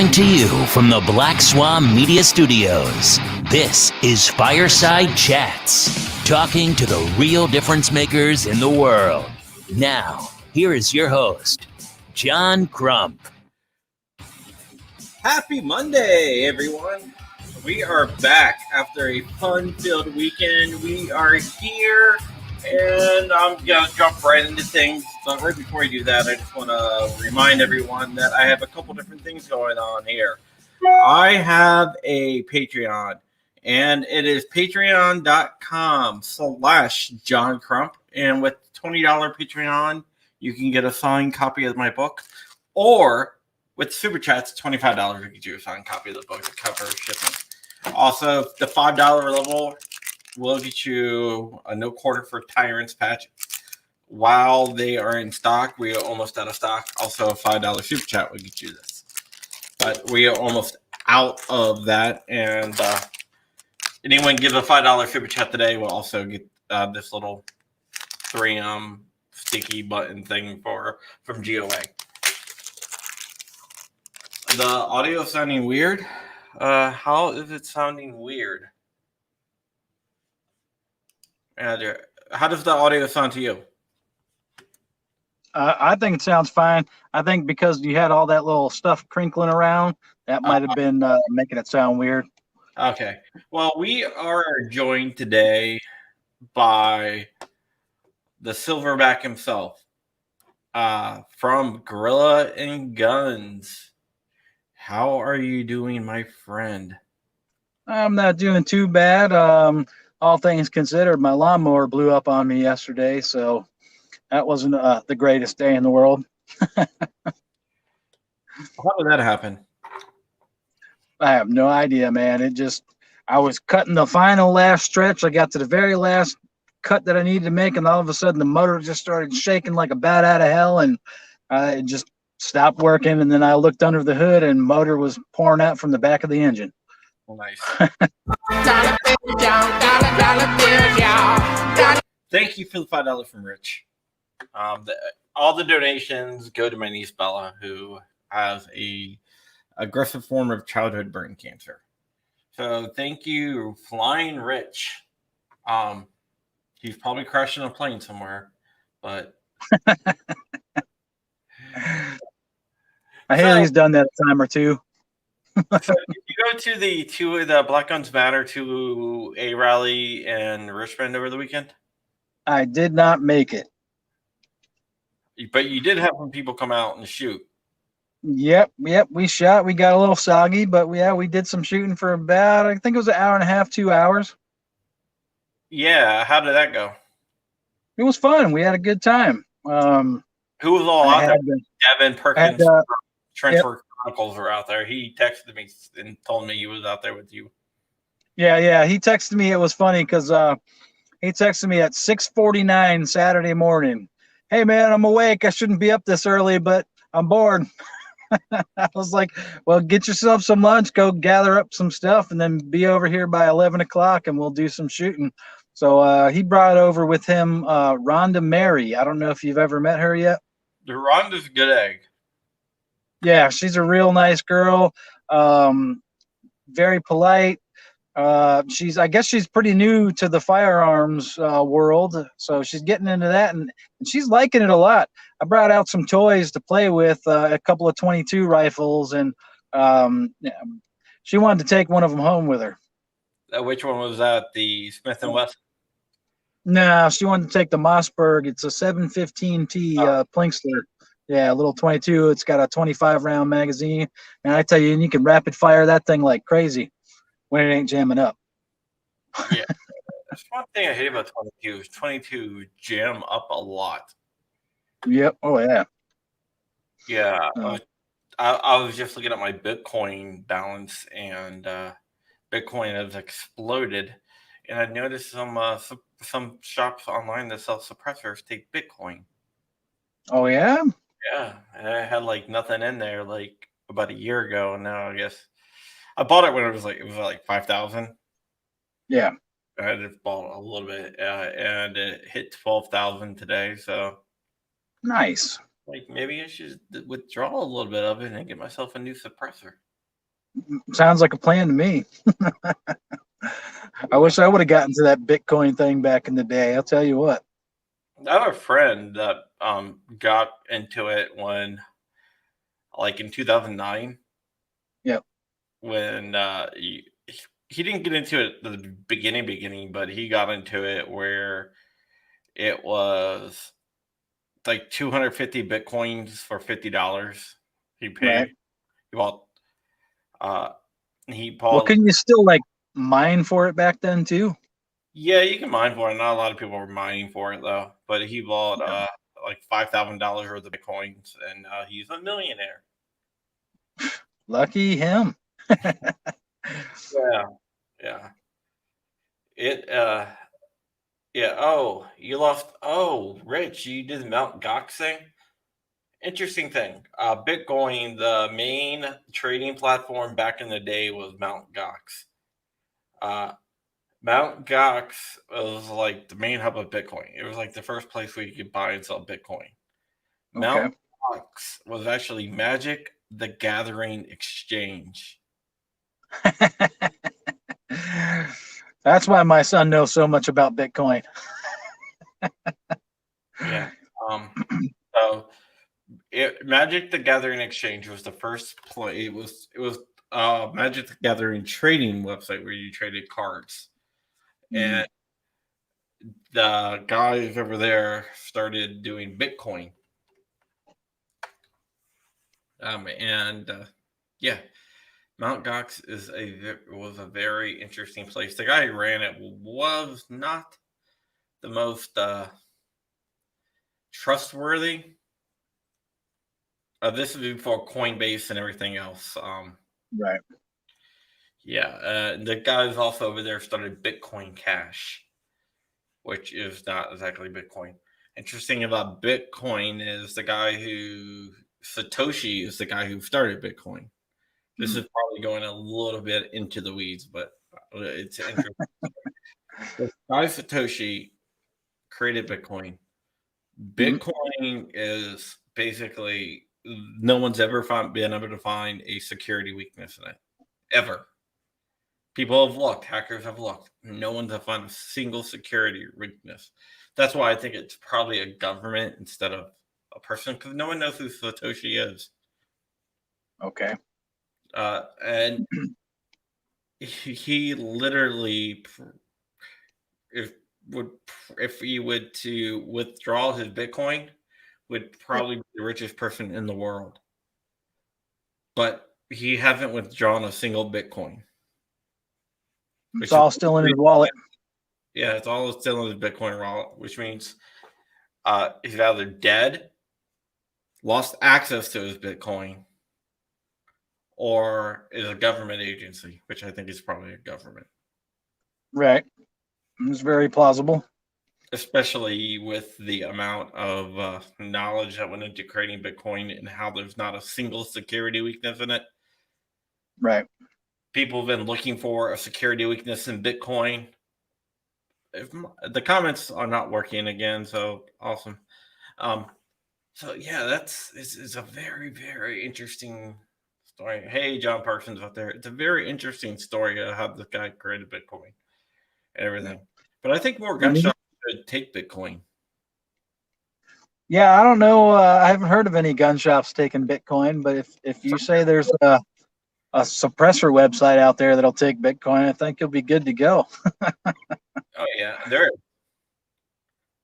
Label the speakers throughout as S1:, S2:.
S1: Coming to you from the Black Swan Media Studios, this is Fireside Chats, talking to the real difference makers in the world. Now, here is your host, John Crump.
S2: Happy Monday, everyone. We are back after a fun-filled weekend. We are here, and I'm going to jump right into things. But right before we do that, I just want to remind everyone that I have a couple different things going on here. I have a Patreon, and it is patreon.com/John Crump. And with $20 Patreon, you can get a signed copy of my book, or with Super Chats, $25 will get you a signed copy of the book to cover shipping. Also, the $5 level will get you a no quarter for Tyrants patch. While they are in stock, we are almost out of stock. Also, a $5 Super Chat will get you this. But we are almost out of that. And anyone gives a $5 Super Chat today will also get this little 3M sticky button thing from GOA. The audio sounding weird. How is it sounding weird? And how does the audio sound to you?
S3: I think it sounds fine. I think because you had all that little stuff crinkling around, that might have been making it sound weird.
S2: Okay. Well, we are joined today by the Silverback himself from Gorilla and Guns. How are you doing, my friend?
S3: I'm not doing too bad. All things considered, my lawnmower blew up on me yesterday, so that wasn't the greatest day in the world.
S2: How did that happen?
S3: I have no idea, man. I was cutting the final last stretch. I got to the very last cut that I needed to make, and all of a sudden the motor just started shaking like a bat out of hell, and it just stopped working. And then I looked under the hood, and motor was pouring out from the back of the engine.
S2: Nice. Thank you for the $5 from Rich. All the donations go to my niece Bella, who has a aggressive form of childhood brain cancer. So thank you, Flying Rich. He's probably crashing a plane somewhere, but
S3: I hear he's done that a time or two.
S2: So did you go to the Black Guns Matter to a rally in Richmond over the weekend?
S3: I did not make it.
S2: But you did have some people come out and shoot.
S3: Yep. We shot. We got a little soggy, but we did some shooting for about, I think it was an hour and a half, 2 hours.
S2: Yeah, how did that go?
S3: It was fun. We had a good time.
S2: Who was all out there? Devin Perkins, Transfer Chronicles were out there. He texted me and told me he was out there with you.
S3: Yeah. He texted me. It was funny because he texted me at 6:49 Saturday morning. Hey, man, I'm awake. I shouldn't be up this early, but I'm bored. I was like, well, get yourself some lunch, go gather up some stuff, and then be over here by 11 o'clock, and we'll do some shooting. So he brought over with him Rhonda Mary. I don't know if you've ever met her yet.
S2: The Rhonda's a good egg.
S3: Yeah, she's a real nice girl. Very polite. I guess she's pretty new to the firearms world, so she's getting into that, and she's liking it a lot. I brought out some toys to play with, a couple of 22 rifles, and she wanted to take one of them home with her.
S2: Which one was that? The Smith & Wesson?
S3: No, she wanted to take the Mossberg. It's a 715T Plinkster. Yeah, a little 22. It's got a 25-round magazine, and I tell you, you can rapid fire that thing like crazy when it ain't jamming up.
S2: Yeah, that's one thing I hate about 22 is 22 jam up a lot.
S3: Yep. Oh yeah.
S2: Yeah. I was just looking at my Bitcoin balance, and Bitcoin has exploded. And I noticed some shops online that sell suppressors take Bitcoin.
S3: Oh yeah.
S2: Yeah, and I had like nothing in there like about a year ago, and now I guess I bought it when it was like 5,000.
S3: Yeah.
S2: I just bought a little bit, and it hit 12,000 today. So
S3: nice.
S2: Like maybe I should withdraw a little bit of it and get myself a new suppressor.
S3: Sounds like a plan to me. I wish I would have gotten to that Bitcoin thing back in the day. I'll tell you what.
S2: I have a friend that got into it when, like in 2009,
S3: Yep.
S2: when he didn't get into it at the beginning, but he got into it where it was like 250 bitcoins for $50. He
S3: Right.
S2: paid. He bought. Uh, he
S3: Well,
S2: bought.
S3: couldn't you still like mine for it back then too?
S2: Yeah, you can mine for it. Not a lot of people were mining for it though. But he bought
S3: Yeah.
S2: like $5,000 worth of bitcoins, and he's a millionaire.
S3: Lucky him.
S2: Yeah, yeah. It yeah. Oh, you lost. Oh, Rich, you did the Mount Gox thing. Interesting thing. Bitcoin, the main trading platform back in the day was Mount Gox. Uh, Mount Gox was like the main hub of Bitcoin. It was like the first place where you could buy and sell Bitcoin.
S3: Okay.
S2: Mount Gox was actually Magic the Gathering Exchange.
S3: That's why my son knows so much about Bitcoin.
S2: Yeah. So Magic the Gathering Exchange was the first play. It was Magic the Gathering trading website where you traded cards, and the guys over there started doing Bitcoin. And yeah, Mount Gox was a very interesting place. The guy who ran it was not the most trustworthy. This is before Coinbase and everything else.
S3: Right.
S2: Yeah, the guys also over there started Bitcoin Cash, which is not exactly Bitcoin. Interesting about Bitcoin is Satoshi is the guy who started Bitcoin. This is probably going a little bit into the weeds, but it's interesting. This guy Satoshi created Bitcoin. Bitcoin is basically no one's ever been able to find a security weakness in it, ever. People have looked, hackers have looked. No one's found a single security weakness. That's why I think it's probably a government instead of a person, because no one knows who Satoshi is.
S3: Okay.
S2: And he literally, if he would to withdraw his Bitcoin, would probably be the richest person in the world. But he hasn't withdrawn a single Bitcoin.
S3: It's all still in his wallet.
S2: Yeah, it's all still in his Bitcoin wallet, which means he's either dead, lost access to his Bitcoin, or is a government agency, which I think is probably a government.
S3: Right. It's very plausible.
S2: Especially with the amount of knowledge that went into creating Bitcoin and how there's not a single security weakness in it.
S3: Right.
S2: People have been looking for a security weakness in Bitcoin. If the comments are not working again, so awesome. So yeah, it's a very, very interesting story. Hey, John Parsons out there. It's a very interesting story of how this guy created Bitcoin and everything. But I think more gun shops should take Bitcoin.
S3: Yeah, I don't know. I haven't heard of any gun shops taking Bitcoin, but if you say there's a suppressor website out there that'll take Bitcoin, I think you'll be good to go.
S2: Oh yeah, there is.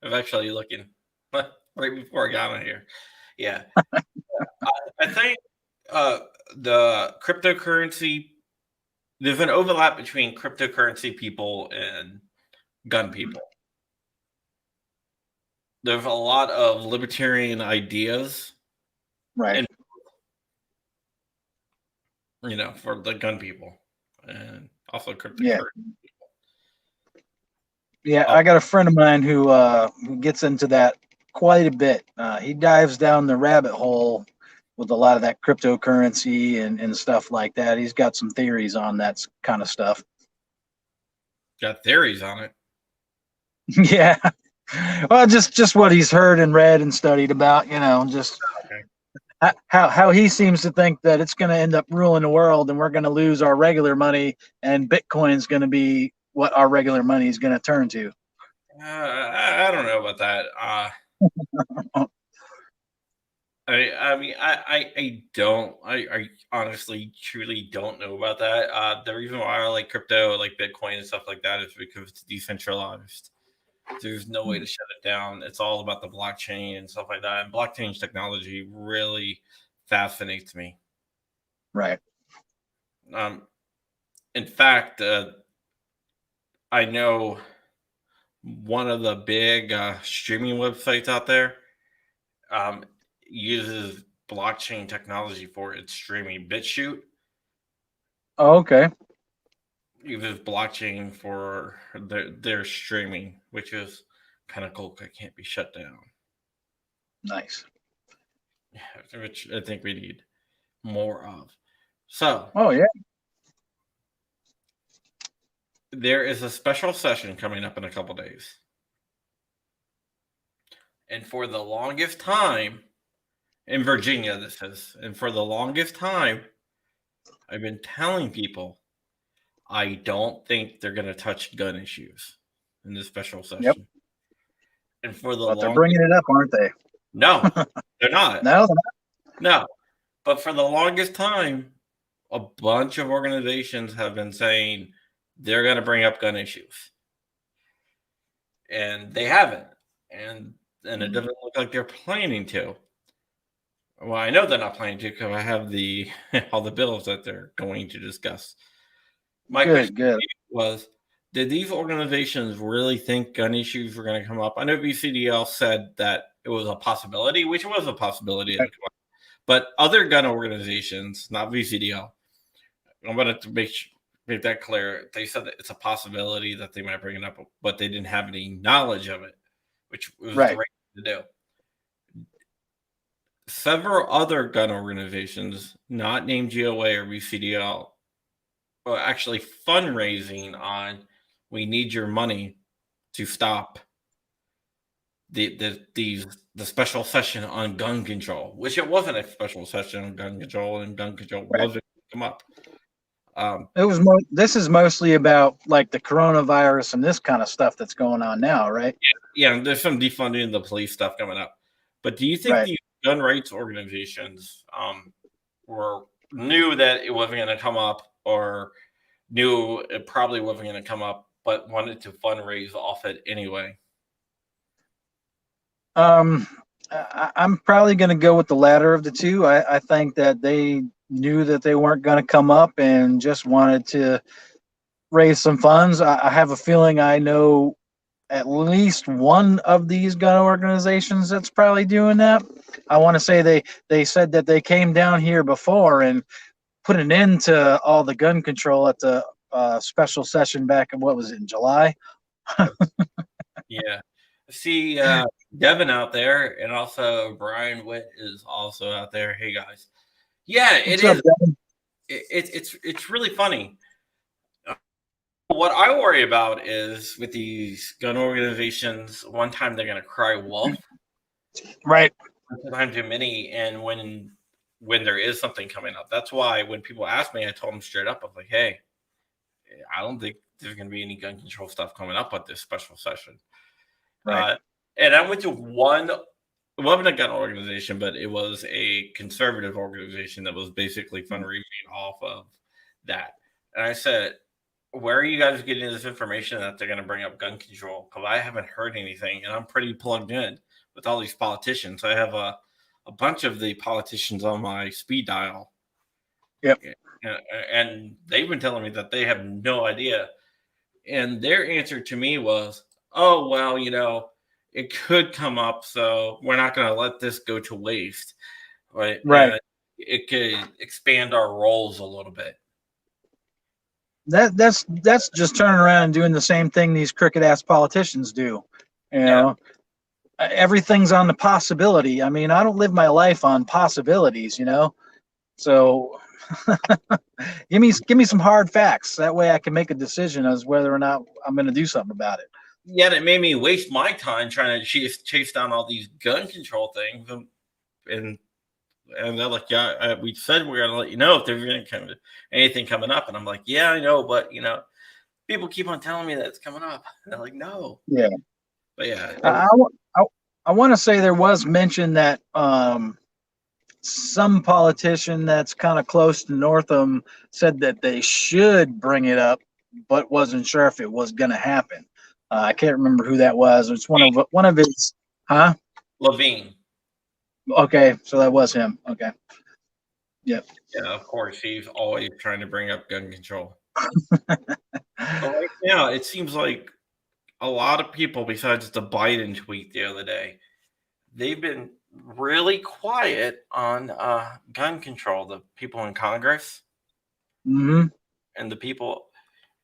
S2: I'm actually looking right before I got on here. Yeah, I think the cryptocurrency. There's an overlap between cryptocurrency people and gun people. There's a lot of libertarian ideas,
S3: Right.
S2: and for the gun people, and also cryptocurrency.
S3: Yeah. Yeah, I got a friend of mine who gets into that quite a bit. He dives down the rabbit hole with a lot of that cryptocurrency and stuff like that. He's got some theories on that kind of stuff.
S2: Got theories on it.
S3: Yeah. Well, just what he's heard and read and studied about, just
S2: Okay.
S3: how he seems to think that it's going to end up ruling the world, and we're going to lose our regular money, and Bitcoin's going to be what our regular money is going to turn to.
S2: I don't know about that. I don't. I honestly, truly don't know about that. The reason why I like crypto, like Bitcoin and stuff like that, is because it's decentralized. There's no way to shut it down. It's all about the blockchain and stuff like that. And blockchain technology really fascinates me.
S3: Right.
S2: In fact, I know one of the big streaming websites out there uses blockchain technology for its streaming. BitChute
S3: Oh, okay.
S2: uses blockchain for their streaming, which is kind of cool. It can't be shut down.
S3: Nice.
S2: Which I think we need more of. So,
S3: oh yeah,
S2: there is a special session coming up in a couple days. And for the longest time, in Virginia, this is, and for the longest time, I've been telling people I don't think they're going to touch gun issues in this special session.
S3: Yep.
S2: And for the
S3: but they're bringing it up, aren't they?
S2: No, they're not.
S3: No,
S2: No. But for the longest time, a bunch of organizations have been saying they're going to bring up gun issues. And they haven't. And it doesn't look like they're planning to. Well, I know they're not planning to because I have all the bills that they're going to discuss. My question was, did these organizations really think gun issues were going to come up? I know VCDL said that it was a possibility, which was a possibility. Right. But other gun organizations, not VCDL, I'm going to make that clear. They said that it's a possibility that they might bring it up, but they didn't have any knowledge of it, which was the right thing to do. Several other gun organizations, not named GOA or VCDL, are actually fundraising on, we need your money to stop the special session on gun control, which it wasn't a special session on gun control, and gun control wasn't come up.
S3: It was this is mostly about like the coronavirus and this kind of stuff that's going on now, right?
S2: Yeah, there's some defunding the police stuff coming up. But do you think these gun rights organizations knew that it wasn't going to come up, or knew it probably wasn't going to come up, but wanted to fundraise off it anyway?
S3: I'm probably going to go with the latter of the two. I think that they knew that they weren't going to come up and just wanted to raise some funds. I have a feeling I know at least one of these gun organizations that's probably doing that. I want to say they said that they came down here before and put an end to all the gun control at the special session back in, what was it, in July?
S2: Yeah. See Devin out there, and also Brian Witt is also out there. Hey guys. Yeah, it is. It's really funny. What I worry about is with these gun organizations, one time they're going to cry wolf.
S3: Right.
S2: One time too many. And when there is something coming up, that's why when people ask me, I told them straight up, I'm like, hey, I don't think there's going to be any gun control stuff coming up at this special session. Right. And I went to one, it wasn't a gun organization, but it was a conservative organization that was basically fundraising off of that. And I said, where are you guys getting this information that they're going to bring up gun control? Because I haven't heard anything, and I'm pretty plugged in with all these politicians. I have a bunch of the politicians on my speed dial.
S3: Yep.
S2: And they've been telling me that they have no idea. And their answer to me was, oh, well, it could come up, so we're not going to let this go to waste. Right. It could expand our roles a little bit.
S3: That's just turning around and doing the same thing these crooked ass politicians do. You know, everything's on the possibility. I mean, I don't live my life on possibilities, So give me some hard facts. That way I can make a decision as whether or not I'm going to do something about it.
S2: Yeah, it made me waste my time trying to chase down all these gun control things, and And they're like, yeah, we said we're gonna let you know if there's anything coming up. And I'm like, yeah, I know, but people keep on telling me that it's coming up. And they're like, no.
S3: Yeah.
S2: But yeah,
S3: I want to say there was mention that some politician that's kind of close to Northam said that they should bring it up, but wasn't sure if it was going to happen. I can't remember who that was. It's one of his, huh?
S2: Levine.
S3: Okay, so that was him. Okay. Yep.
S2: Yeah, of course, he's always trying to bring up gun control. But right now, it seems like a lot of people, besides the Biden tweet the other day, they've been really quiet on gun control. The people in Congress
S3: Mm-hmm.
S2: and the people.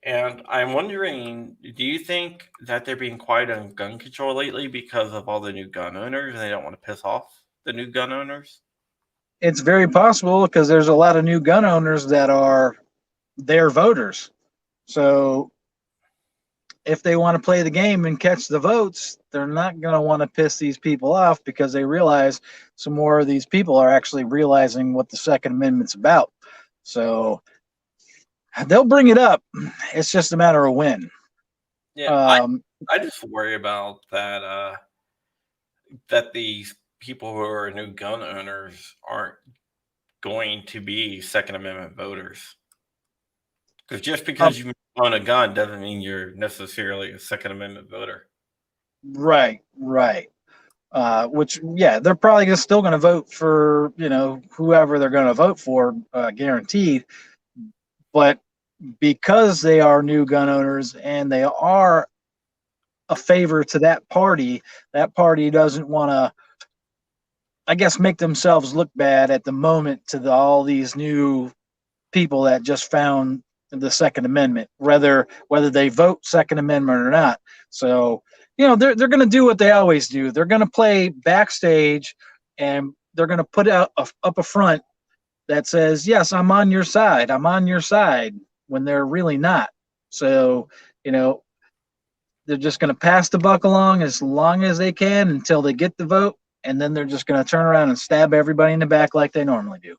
S2: And I'm wondering, do you think that they're being quiet on gun control lately because of all the new gun owners and they don't want to piss off the new gun owners?
S3: It's very possible because there's a lot of new gun owners that are their voters. So if they want to play the game and catch the votes, they're not going to want to piss these people off because they realize some more of these people are actually realizing what the Second Amendment's about. So they'll bring it up. It's just a matter of when.
S2: Yeah, I just worry about that. That these people who are new gun owners aren't going to be Second Amendment voters. Because just because you own a gun doesn't mean you're necessarily a Second Amendment voter.
S3: Right. Which, yeah, they're probably still going to vote for, whoever they're going to vote for, guaranteed. But because they are new gun owners and they are a favor to that party doesn't want to, I guess, make themselves look bad at the moment to all these new people that just found the Second Amendment, whether they vote Second Amendment or not. So, they're going to do what they always do. They're going to play backstage, and they're going to put out up a front that says, "Yes, I'm on your side. I'm on your side," when they're really not. So, they're just going to pass the buck along as long as they can until they get the vote, and then they're just going to turn around and stab everybody in the back like they normally do.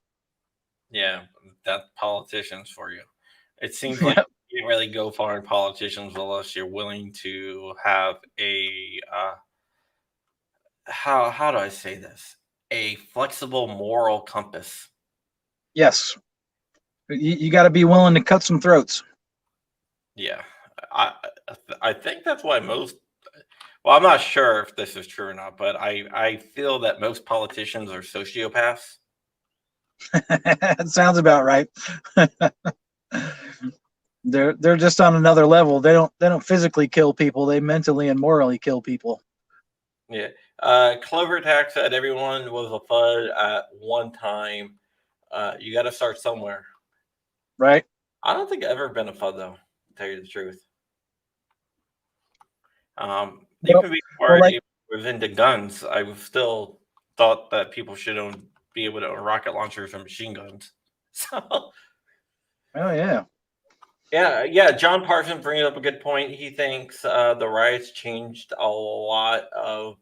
S2: Yeah, that's politicians for you. It seems like you can't really go far in politicians unless you're willing to have a how do I say this? A flexible moral compass.
S3: Yes, you got to be willing to cut some throats.
S2: Yeah, I think that's why most. Well, I'm not sure if this is true or not, but I feel that most politicians are sociopaths.
S3: It sounds about right. They're just on another level. They don't physically kill people. They mentally and morally kill people.
S2: Yeah. Clover Attack said everyone was a FUD at one time. You got to start somewhere.
S3: Right.
S2: I don't think I've ever been a FUD, though, to tell you the truth. Even before I was into guns, I still thought that people should be able to own rocket launchers and machine guns. So.
S3: Oh, yeah.
S2: Yeah. John Parsons brings up a good point. He thinks the riots changed a lot of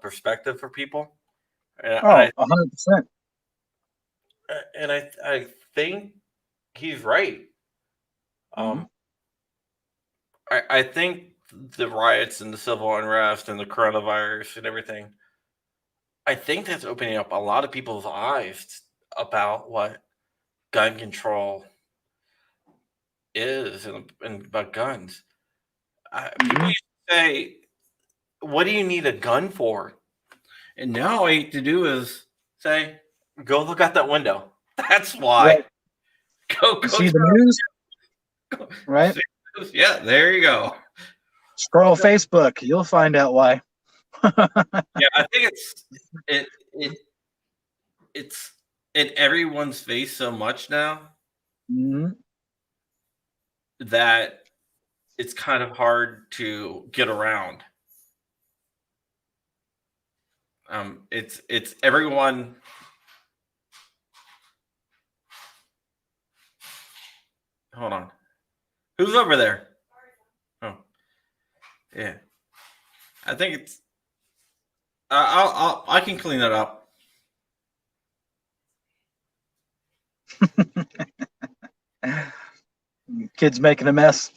S2: perspective for people.
S3: 100%.
S2: And I think he's right. I think the riots and the civil unrest and the coronavirus and everything, I think that's opening up a lot of people's eyes about what gun control is and about guns. People used to say, "What do you need a gun for?" And now all you have to do is say, "Go look out that window." That's why.
S3: Right.
S2: Go
S3: see the news. Right.
S2: Yeah, there you go.
S3: Scroll Facebook, you'll find out why.
S2: Yeah, I think it's in everyone's face so much now that it's kind of hard to get around. It's everyone. Hold on. Who's over there? Oh, yeah. I think it's. I can clean it up.
S3: Kids making a mess.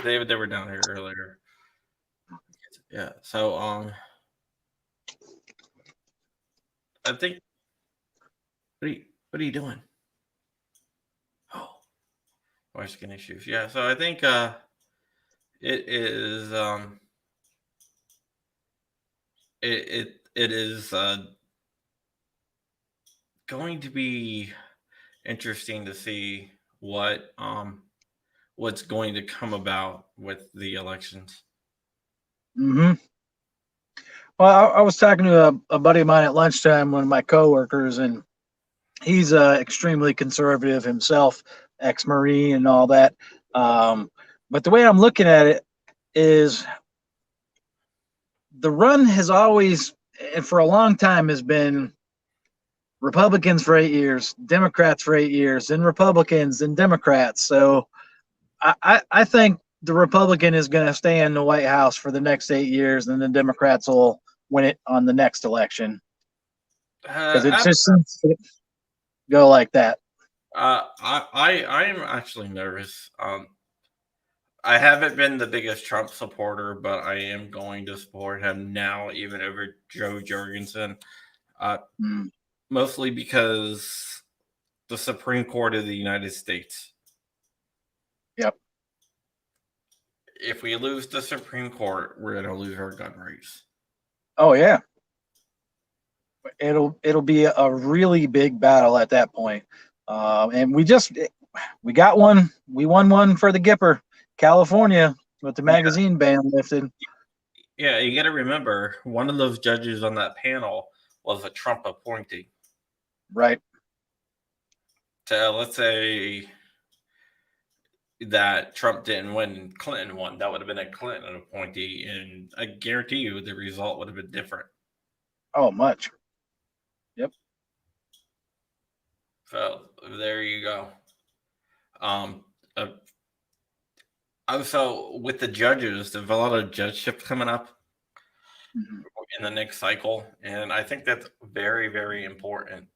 S2: They were down here earlier. Yeah. So I think what are you doing? Oh, why skin issues? Yeah. So I think it is it is going to be interesting to see what's going to come about with the elections.
S3: Hmm. Well, I was talking to a buddy of mine at lunchtime, one of my coworkers, and he's extremely conservative himself, ex-marine and all that. But the way I'm looking at it is the run has always, and for a long time, has been Republicans for 8 years, Democrats for 8 years, then Republicans, then Democrats. So I think the Republican is going to stay in the White House for the next 8 years, and the Democrats will win it on the next election because it just seems to go like that.
S2: I am actually nervous. I haven't been the biggest Trump supporter, but I am going to support him now, even over Joe Jorgensen.
S3: Mm.
S2: Mostly because the Supreme Court of the United States.
S3: Yep.
S2: If we lose the Supreme Court, we're going to lose our gun rights.
S3: Oh yeah. It'll be a really big battle at that point. And we got one. We won one for the Gipper, California, with the magazine ban lifted.
S2: Yeah, you got to remember, one of those judges on that panel was a Trump appointee.
S3: Right.
S2: So let's say that Trump didn't win and Clinton won. That would have been a Clinton appointee, and I guarantee you the result would have been different.
S3: Oh, much. Yep.
S2: So there you go. Also, with the judges, there's a lot of judgeships coming up in the next cycle, and I think that's very, very important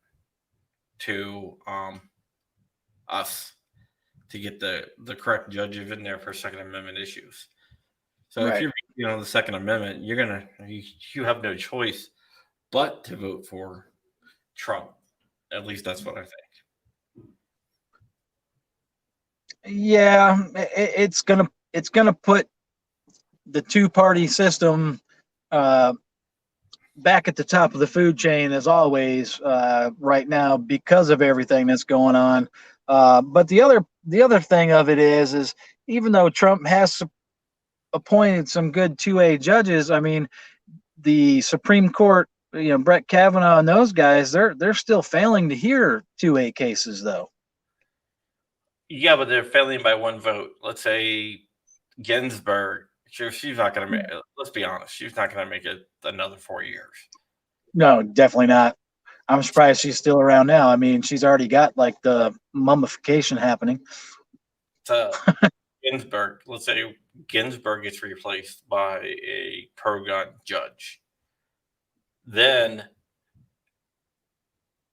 S2: to us to get the correct judges in there for Second Amendment issues. So if you're on the Second Amendment, you have no choice but to vote for Trump. At least that's what I think.
S3: Yeah, it's gonna put the two-party system back at the top of the food chain as always right now because of everything that's going on. But the other thing of it is even though Trump has appointed some good 2A judges, I mean, the Supreme Court, Brett Kavanaugh and those guys, they're still failing to hear 2A cases though.
S2: Yeah, but they're failing by one vote. Let's say Ginsburg. She's not going to make. Let's be honest. She's not going to make it another 4 years.
S3: No, definitely not. I'm surprised she's still around now. I mean, she's already got like the mummification happening.
S2: So Ginsburg. Let's say Ginsburg gets replaced by a pro-gun judge. Then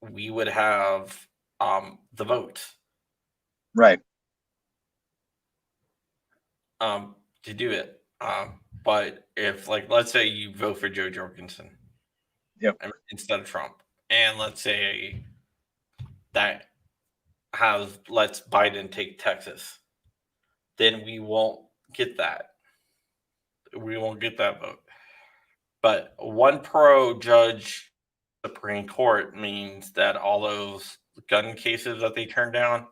S2: we would have the vote.
S3: Right.
S2: To do it. But if, like, let's say you vote for Joe Jorgensen, instead of Trump, and let's say that lets Biden take Texas, then we won't get that. We won't get that vote. But one pro judge Supreme Court means that all those gun cases that they turned down,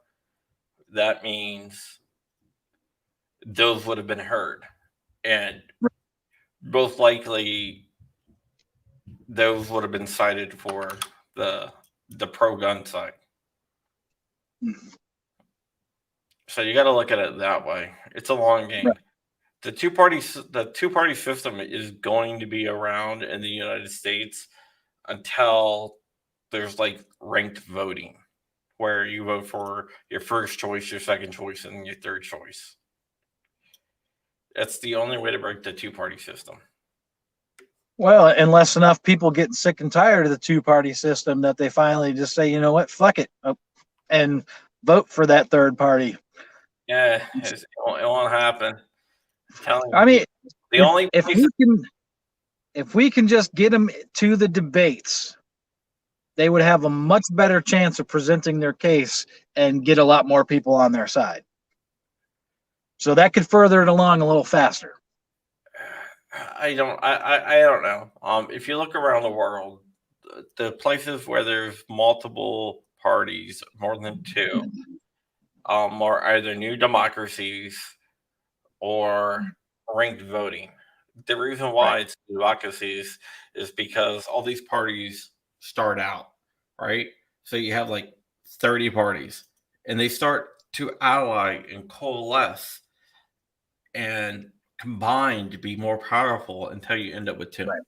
S2: that means those would have been heard. And most likely those would have been cited for the pro-gun side. So you got to look at it that way. It's a long game. Right. The two-party system is going to be around in the United States until there's like ranked voting, where you vote for your first choice, your second choice, and your third choice. That's the only way to break the two-party system.
S3: Well, unless enough people get sick and tired of the two-party system that they finally just say, you know what, fuck it, and vote for that third party.
S2: Yeah, it won't happen. I'm telling
S3: I
S2: you.
S3: mean,
S2: The only
S3: if
S2: place
S3: we can just get them to the debates, they would have a much better chance of presenting their case and get a lot more people on their side. So that could further it along a little faster.
S2: I don't know. If you look around the world, the places where there's multiple parties, more than two, are either new democracies or ranked voting. The reason why
S3: Right.
S2: it's democracies is because all these parties start out, right? So you have like 30 parties, and they start to ally and coalesce and combine to be more powerful until you end up with two.
S3: Right.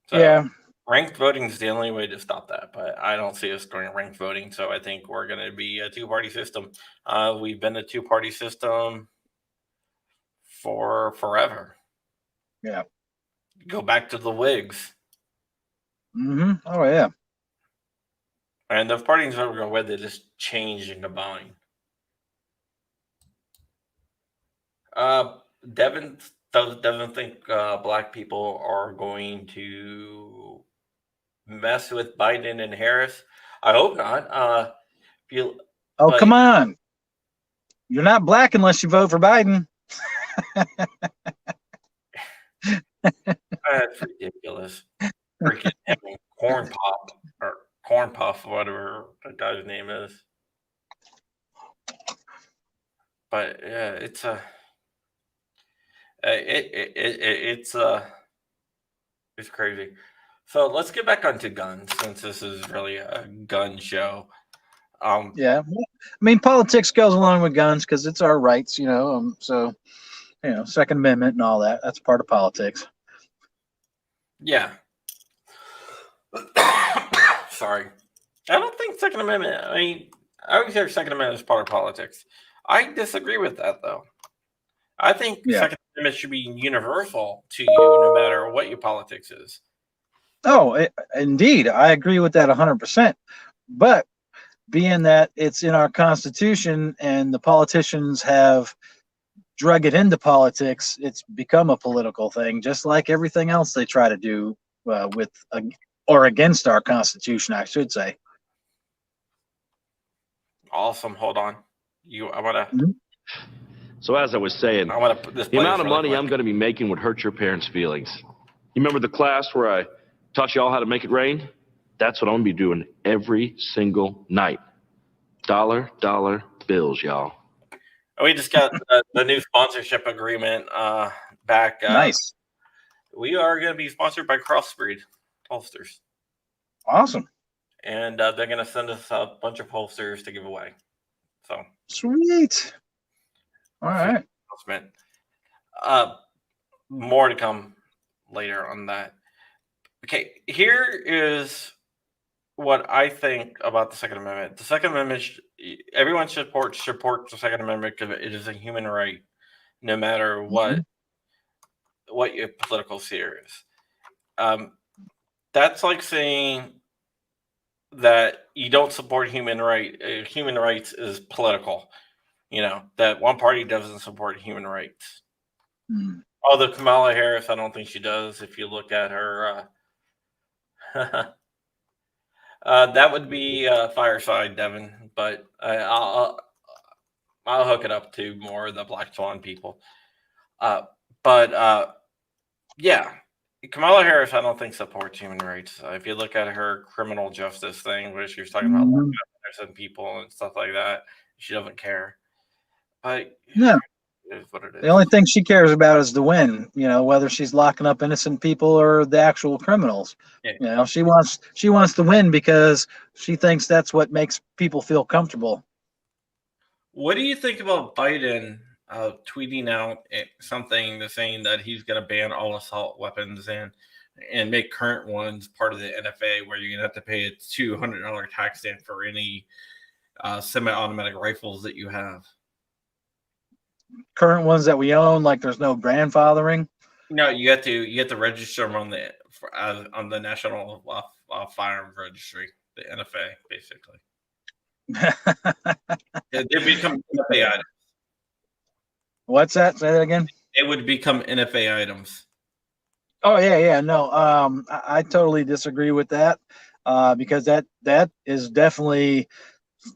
S2: So
S3: Yeah.
S2: ranked voting is the only way to stop that, but I don't see us going ranked voting. So I think we're going to be a two-party system. We've been a two-party system for forever.
S3: Yeah.
S2: Go back to the Whigs,
S3: Oh yeah.
S2: and the parties that we're going with, they just change and combine. Devin doesn't think black people are going to mess with Biden and Harris. I hope not. Feel,
S3: Oh,
S2: but
S3: come on. You're not black unless you vote for Biden.
S2: that's ridiculous. Freaking him and Corn Puff, whatever the guy's name is. But yeah, it's crazy. So let's get back onto guns since this is really a gun show.
S3: Yeah. I mean, politics goes along with guns because it's our rights, so, Second Amendment and all that. That's part of politics.
S2: Yeah. Sorry. I don't think Second Amendment. I mean, I would say Second Amendment is part of politics. I disagree with that, though. I think
S3: Yeah.
S2: Second Amendment should be universal to you, no matter what your politics is.
S3: Oh, indeed. I agree with that 100%. But being that it's in our Constitution and the politicians have drug it into politics, it's become a political thing, just like everything else they try to do with or against our Constitution, I should say.
S2: Awesome. Hold on. I want to.
S3: Mhm.
S4: So as I was saying,
S2: I want to display
S4: the amount
S2: this
S4: of
S2: really
S4: money
S2: quick.
S4: I'm going to be making would hurt your parents' feelings. You remember the class where I taught you all how to make it rain? That's what I'm going to be doing every single night. Dollar bills, y'all.
S2: We just got the new sponsorship agreement back.
S3: Nice.
S2: We are going to be sponsored by Crossbreed Holsters.
S3: Awesome.
S2: And they're going to send us a bunch of holsters to give away. So
S3: Sweet. All right.
S2: More to come later on that. Okay, here is what I think about the Second Amendment. The Second Amendment, everyone should support the Second Amendment because it is a human right, no matter what your political sphere is. That's like saying that you don't support human rights is political. That one party doesn't support human rights. Although Kamala Harris, I don't think she does. If you look at her, that would be Fireside, Devin. But I'll hook it up to more of the Black Swan people. Yeah, Kamala Harris, I don't think supports human rights. If you look at her criminal justice thing, where she was talking about innocent people and stuff like that, she doesn't care. But
S3: yeah,
S2: it is what it is.
S3: The only thing she cares about is the win. Whether she's locking up innocent people or the actual criminals.
S2: Yeah.
S3: She wants to win because she thinks that's what makes people feel comfortable.
S2: What do you think about Biden tweeting out something saying that he's going to ban all assault weapons and make current ones part of the NFA, where you're going to have to pay a $200 tax stamp for any semi-automatic rifles that you have?
S3: Current ones that we own, like there's no grandfathering.
S2: No, you have to register them on the National Firearms Registry, the NFA, basically. They become NFA items.
S3: What's that? Say that again.
S2: They would become NFA items.
S3: Oh yeah. No, I totally disagree with that because that is definitely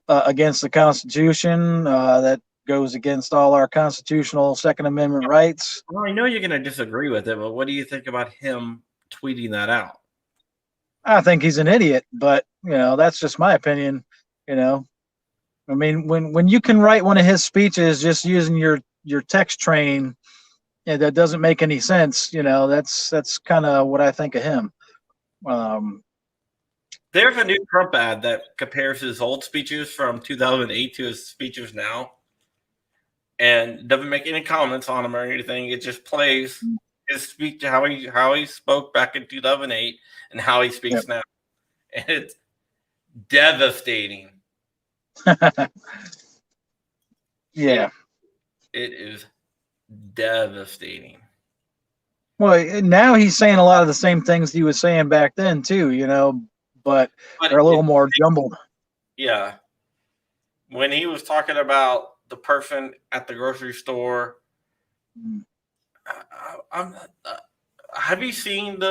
S3: against the Constitution. That goes against all our constitutional Second Amendment rights.
S2: Well, I know you're going to disagree with it, but what do you think about him tweeting that out?
S3: I think he's an idiot, but that's just my opinion. I mean, when you can write one of his speeches just using your text train, that doesn't make any sense. That's kind of what I think of him.
S2: There's a new Trump ad that compares his old speeches from 2008 to his speeches now, and doesn't make any comments on them or anything. It just plays his speech, how he spoke back in 2008 and how he speaks now, and it's devastating.
S3: Yeah,
S2: it is devastating.
S3: Well, now he's saying a lot of the same things he was saying back then too, but they're a little more jumbled.
S2: Yeah. When he was talking about the person at the grocery store, have you seen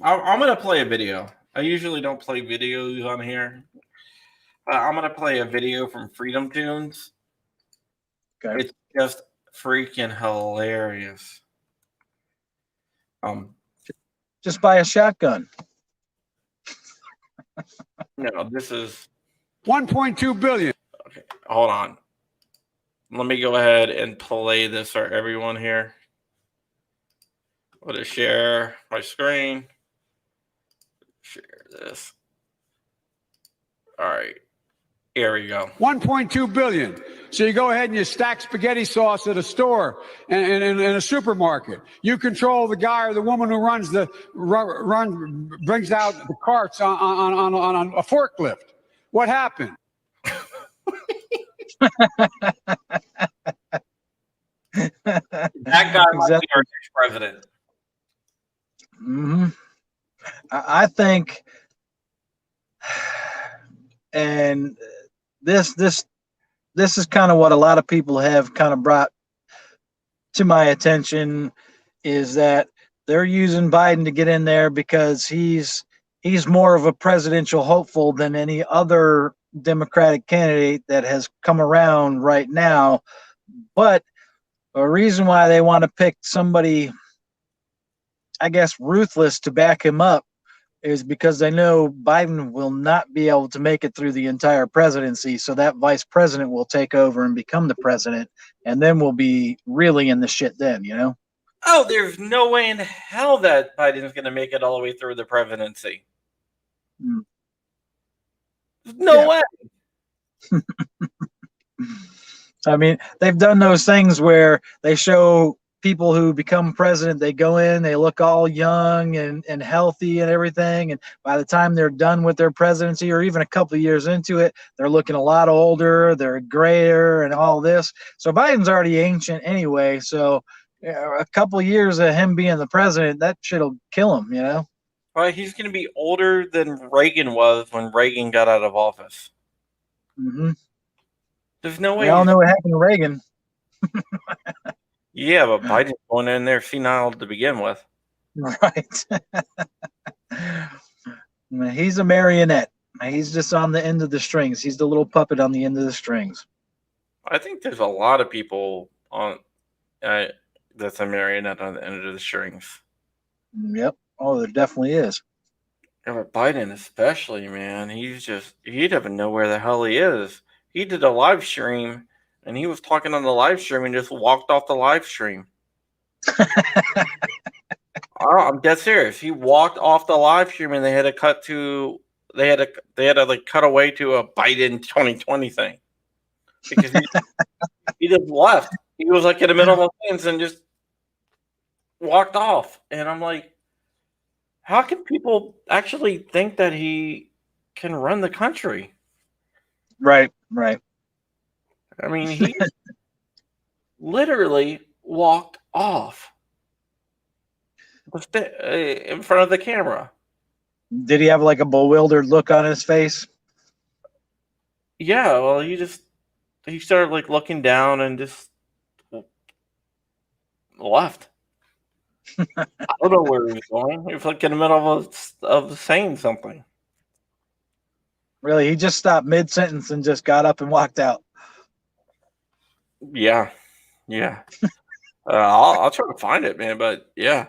S2: I'm going to play a video. I usually don't play videos on here. I'm going to play a video from Freedom Tunes.
S3: Okay.
S2: It's just freaking hilarious.
S3: Just buy a shotgun.
S2: No, this is
S5: 1.2 billion.
S2: Okay, hold on. Let me go ahead and play this for everyone here. I'm going to share my screen. Share this. All right. Here we go.
S5: 1.2 billion. So you go ahead and you stack spaghetti sauce at a store and in a supermarket. You control the guy or the woman who brings out the carts on a forklift. What happened?
S2: That guy might be our next president.
S3: Mm-hmm. I think, and this is kind of what a lot of people have kind of brought to my attention, is that they're using Biden to get in there because he's more of a presidential hopeful than any other Democratic candidate that has come around right now. But a reason why they want to pick somebody, I guess, ruthless to back him up is because they know Biden will not be able to make it through the entire presidency. So that vice president will take over and become the president, and then we'll be really in the shit then,
S2: Oh, there's no way in hell that Biden's going to make it all the way through the presidency. No way.
S3: I mean, they've done those things where they show people who become president, they go in, they look all young and healthy and everything, and by the time they're done with their presidency, or even a couple of years into it, they're looking a lot older, they're grayer and all this. So Biden's already ancient anyway, so a couple of years of him being the president, that shit'll kill him,
S2: Well, he's going to be older than Reagan was when Reagan got out of office.
S3: Mm-hmm.
S2: There's no way.
S3: We all know what happened to Reagan.
S2: Yeah, but Biden's going in there senile to begin with.
S3: Right. He's a marionette. He's just on the end of the strings. He's the little puppet on the end of the strings.
S2: I think there's a lot of people on that's a marionette on the end of the strings.
S3: Yep. Oh, there definitely is.
S2: Yeah, but Biden especially, man, he doesn't know where the hell he is. He did a live stream, and he was talking on the live stream and just walked off the live stream. I'm dead serious. He walked off the live stream, and they had to cut away to a Biden 2020 thing because he just left. He was like in the middle of things and just walked off. And I'm like, how can people actually think that he can run the country?
S3: Right.
S2: I mean, he literally walked off. in front of the camera.
S3: Did he have like a bewildered look on his face?
S2: Yeah, well, he started like looking down and just left. I don't know where he was going. He was like in the middle of saying something.
S3: Really, he just stopped mid sentence and just got up and walked out.
S2: Yeah. I'll try to find it, man. But yeah.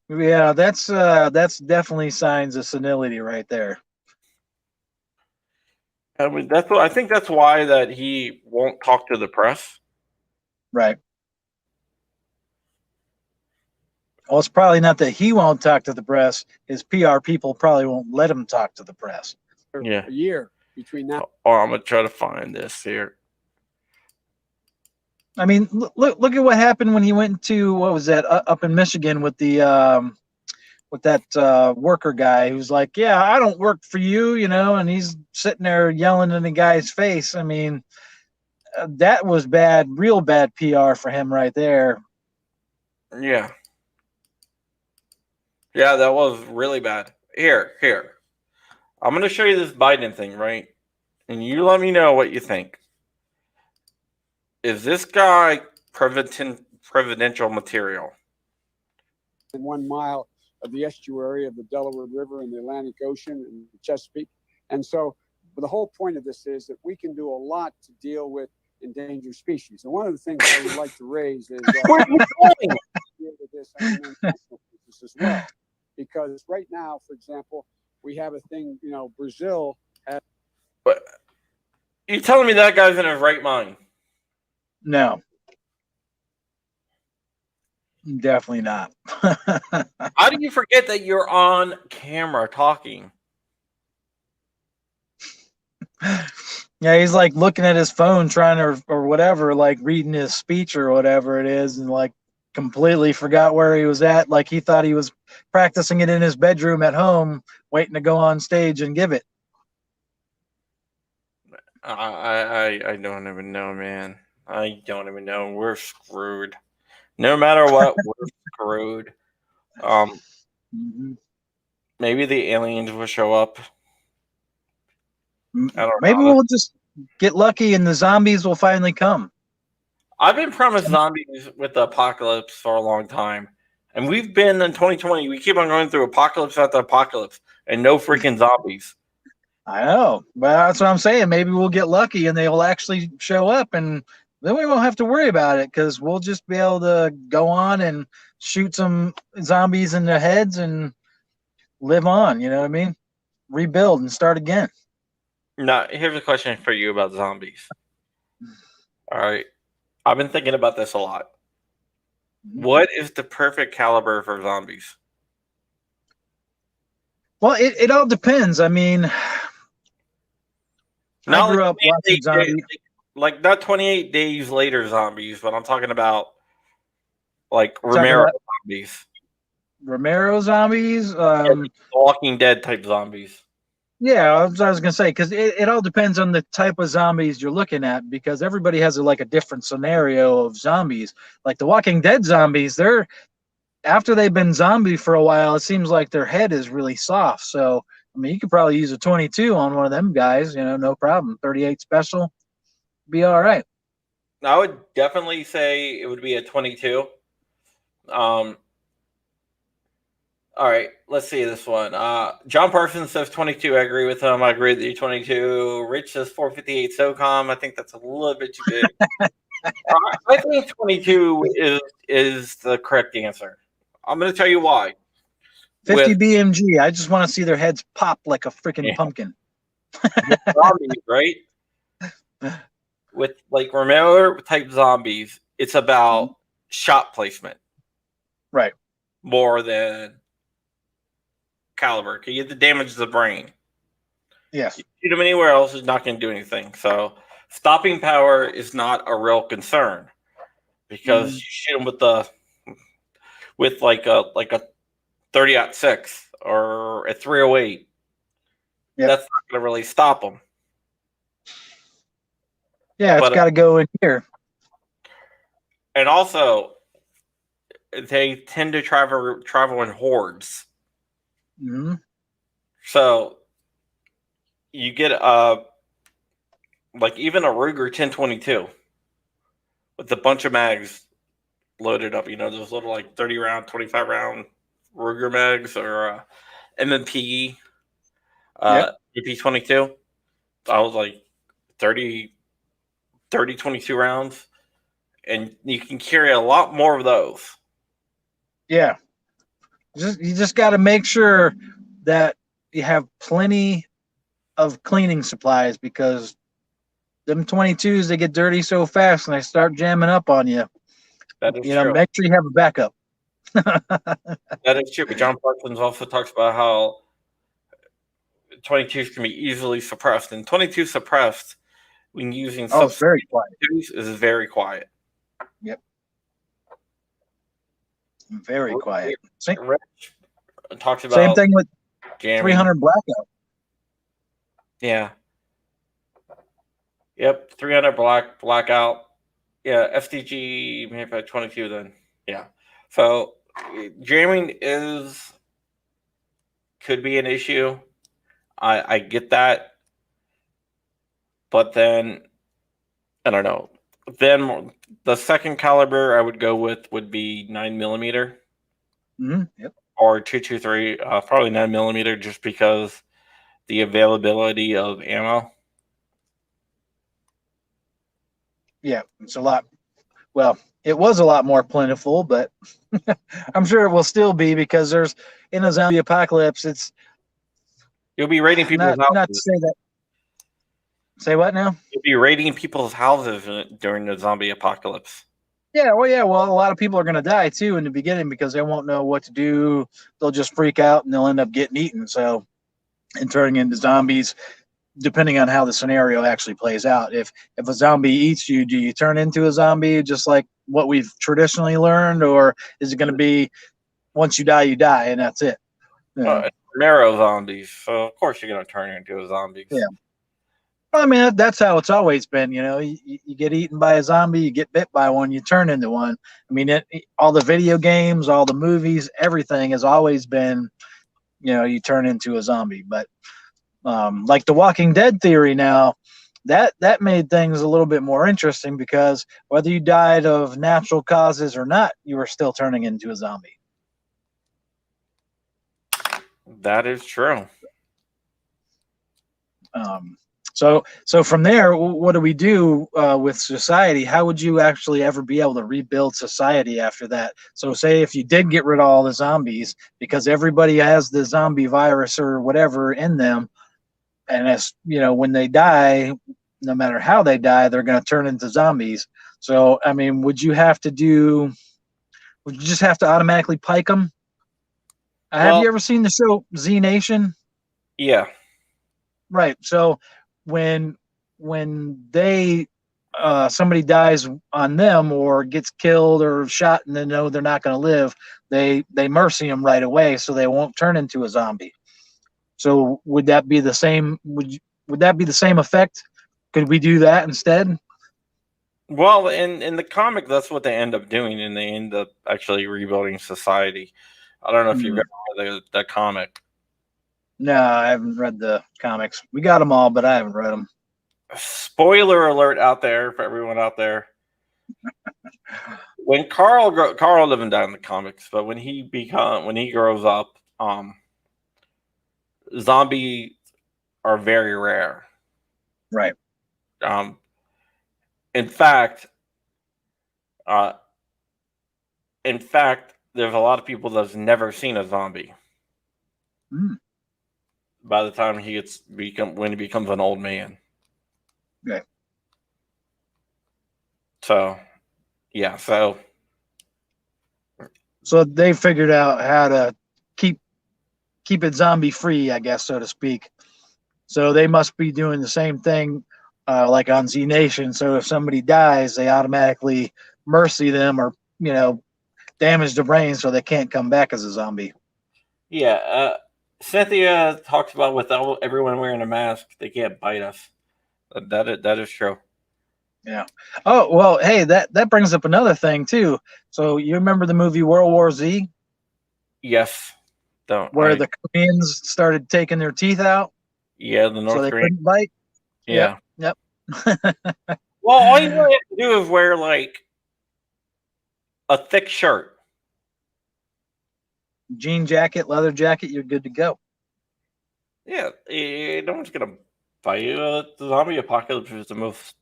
S3: Yeah, that's definitely signs of senility right there.
S2: I mean, I think that's why that he won't talk to the press.
S3: Right. Well, it's probably not that he won't talk to the press. His PR people probably won't let him talk to the press.
S2: Yeah.
S5: A year between now.
S2: Oh, I'm gonna try to find this here.
S3: I mean, look at what happened when he went to, what was that, up in Michigan with the with that worker guy who's like, yeah, I don't work for you, and he's sitting there yelling in the guy's face. I mean, that was bad, real bad PR for him right there.
S2: Yeah. Yeah, that was really bad. Here. I'm going to show you this Biden thing, right? And you let me know what you think. Is this guy presidential material?
S5: In 1 mile of the estuary of the Delaware River and the Atlantic Ocean and Chesapeake. And so the whole point of this is that we can do a lot to deal with endangered species. And one of the things I would like to raise is
S2: Where are you going?
S5: deal with this on international basis as well. Because right now, for example, we have a thing, Brazil has.
S2: But you telling me that guy's in his right mind?
S3: No. Definitely not.
S2: How do you forget that you're on camera talking?
S3: Yeah, he's like looking at his phone trying to, or whatever, like reading his speech or whatever it is, and like completely forgot where he was at. Like he thought he was practicing it in his bedroom at home, waiting to go on stage and give it.
S2: I don't even know, man. I don't even know. We're screwed. No matter what, we're screwed. Maybe the aliens will show up.
S3: Maybe we'll just get lucky and the zombies will finally come.
S2: I've been promised zombies with the apocalypse for a long time. And we've been in 2020. We keep on going through apocalypse after apocalypse and no freaking zombies.
S3: I know. But that's what I'm saying. Maybe we'll get lucky and they will actually show up, and then we won't have to worry about it because we'll just be able to go on and shoot some zombies in their heads and live on. You know what I mean? Rebuild and start again.
S2: Now, here's a question for you about zombies. All right. I've been thinking about this a lot. What is the perfect caliber for zombies?
S3: Well, it all depends. I mean, I grew up watching zombies.
S2: Like not 28 days later zombies, but I'm talking about like Romero zombies.
S3: Romero zombies?
S2: Walking Dead type zombies.
S3: Yeah, I was gonna say, because it all depends on the type of zombies you're looking at, because everybody has a different scenario of zombies. Like the Walking Dead zombies, they're after they've been zombie for a while, it seems like their head is really soft. So I mean, you could probably use a 22 on one of them guys, no problem. 38 special, be all right.
S2: I would definitely say it would be a 22. All right, let's see this one. John Parsons says 22. I agree with him. I agree with you, 22. Rich says 458 SOCOM. I think that's a little bit too big. I think 22 is the correct answer. I'm going to tell you why.
S3: 50 BMG. I just want to see their heads pop like a freaking pumpkin.
S2: Zombies, right? With like Romero type zombies, it's about shot placement.
S3: Right.
S2: More than caliber. Because you have to damage the brain.
S3: Yes.
S2: You shoot them anywhere else is not going to do anything. So stopping power is not a real concern. Because you shoot them with like a 30-06 or a 308. Yep. That's not going to really stop them.
S3: Yeah, it's got to go in here.
S2: And also, they tend to travel in hordes.
S3: Hmm.
S2: So you get like even a Ruger 1022 with a bunch of mags loaded up. You know, those little like 30 round, 25 round Ruger mags or MMP
S3: Yep.
S2: AP22. I was like 30, 22 rounds, and you can carry a lot more of those.
S3: Yeah. You just got to make sure that you have plenty of cleaning supplies because them 22s, they get dirty so fast and they start jamming up on you.
S2: That is
S3: You know,
S2: true.
S3: make sure you have a backup.
S2: That is true. But John Parsons also talks about how 22s can be easily suppressed, and 22 suppressed when using
S3: Oh, it's very quiet.
S2: is very quiet.
S3: Yep. Very quiet.
S2: Rich talks about
S3: Same thing with
S2: jamming.
S3: 300 blackout.
S2: Yeah. Yep. 300 blackout. Yeah. FTG maybe at 22 then. Yeah. So jamming could be an issue. I get that. But then I don't know. Then the second caliber I would go with would be 9mm.
S3: Mm-hmm. Yep.
S2: Or 223, probably 9mm, just because the availability of ammo.
S3: Yeah, it's a lot. Well, it was a lot more plentiful, but I'm sure it will still be because there's in a zombie apocalypse. It's
S2: You'll be raiding people's
S3: not to
S2: houses.
S3: say that. Say what now?
S2: You'll be raiding people's houses during the zombie apocalypse.
S3: Yeah, well, yeah. Well, a lot of people are going to die too in the beginning because they won't know what to do. They'll just freak out and they'll end up getting eaten. So, and turning into zombies, depending on how the scenario actually plays out. If a zombie eats you, do you turn into a zombie just like what we've traditionally learned, or is it going to be once you die, and that's it? Yeah.
S2: Marrow zombies, so of course you're going to turn into a zombie.
S3: Yeah. Well, I mean, that's how it's always been. You know, you get eaten by a zombie, you get bit by one, you turn into one. I mean, all the video games, all the movies, everything has always been, you know, you turn into a zombie. But like the Walking Dead theory now, that made things a little bit more interesting because whether you died of natural causes or not, you were still turning into a zombie.
S2: That is true.
S3: So from there, what do we do with society? How would you actually ever be able to rebuild society after that? So say if you did get rid of all the zombies because everybody has the zombie virus or whatever in them, and as you know, when they die, no matter how they die, they're going to turn into zombies. So I mean, would you just have to automatically pike them? Have you ever seen the show Z Nation?
S2: Yeah.
S3: Right. So when they somebody dies on them or gets killed or shot and they know they're not going to live, they mercy them right away so they won't turn into a zombie. So would that be the same? Would that be the same effect? Could we do that instead?
S2: Well, in the comic, that's what they end up doing, and they end up actually rebuilding society. I don't know if you've ever read that comic.
S3: No, I haven't read the comics. We got them all, but I haven't read them.
S2: Spoiler alert out there for everyone out there. When Carl live and die in the comics, but when he grows up, zombies are very rare.
S3: Right.
S2: In fact, there's a lot of people that's never seen a zombie. By the time when he becomes an old man.
S3: Okay.
S2: So, yeah. So
S3: they figured out how to keep it zombie free, I guess, so to speak. So they must be doing the same thing, like on Z Nation. So if somebody dies, they automatically mercy them or damage the brain so they can't come back as a zombie.
S2: Yeah. Cynthia talks about without everyone wearing a mask, they can't bite us. That is true.
S3: Yeah. Oh well, hey, that brings up another thing too. So you remember the movie World War Z,
S2: Yes. Don't
S3: where
S2: I?
S3: the Koreans started taking their teeth out
S2: Yeah, the
S3: so
S2: North
S3: they
S2: Korean.
S3: couldn't bite? Yep.
S2: Yeah.
S3: Yep.
S2: Well, all you really have to do is wear like a thick shirt.
S3: Jean jacket, leather jacket, you're good to go.
S2: Yeah, no one's gonna bite you. The zombie apocalypse is the most.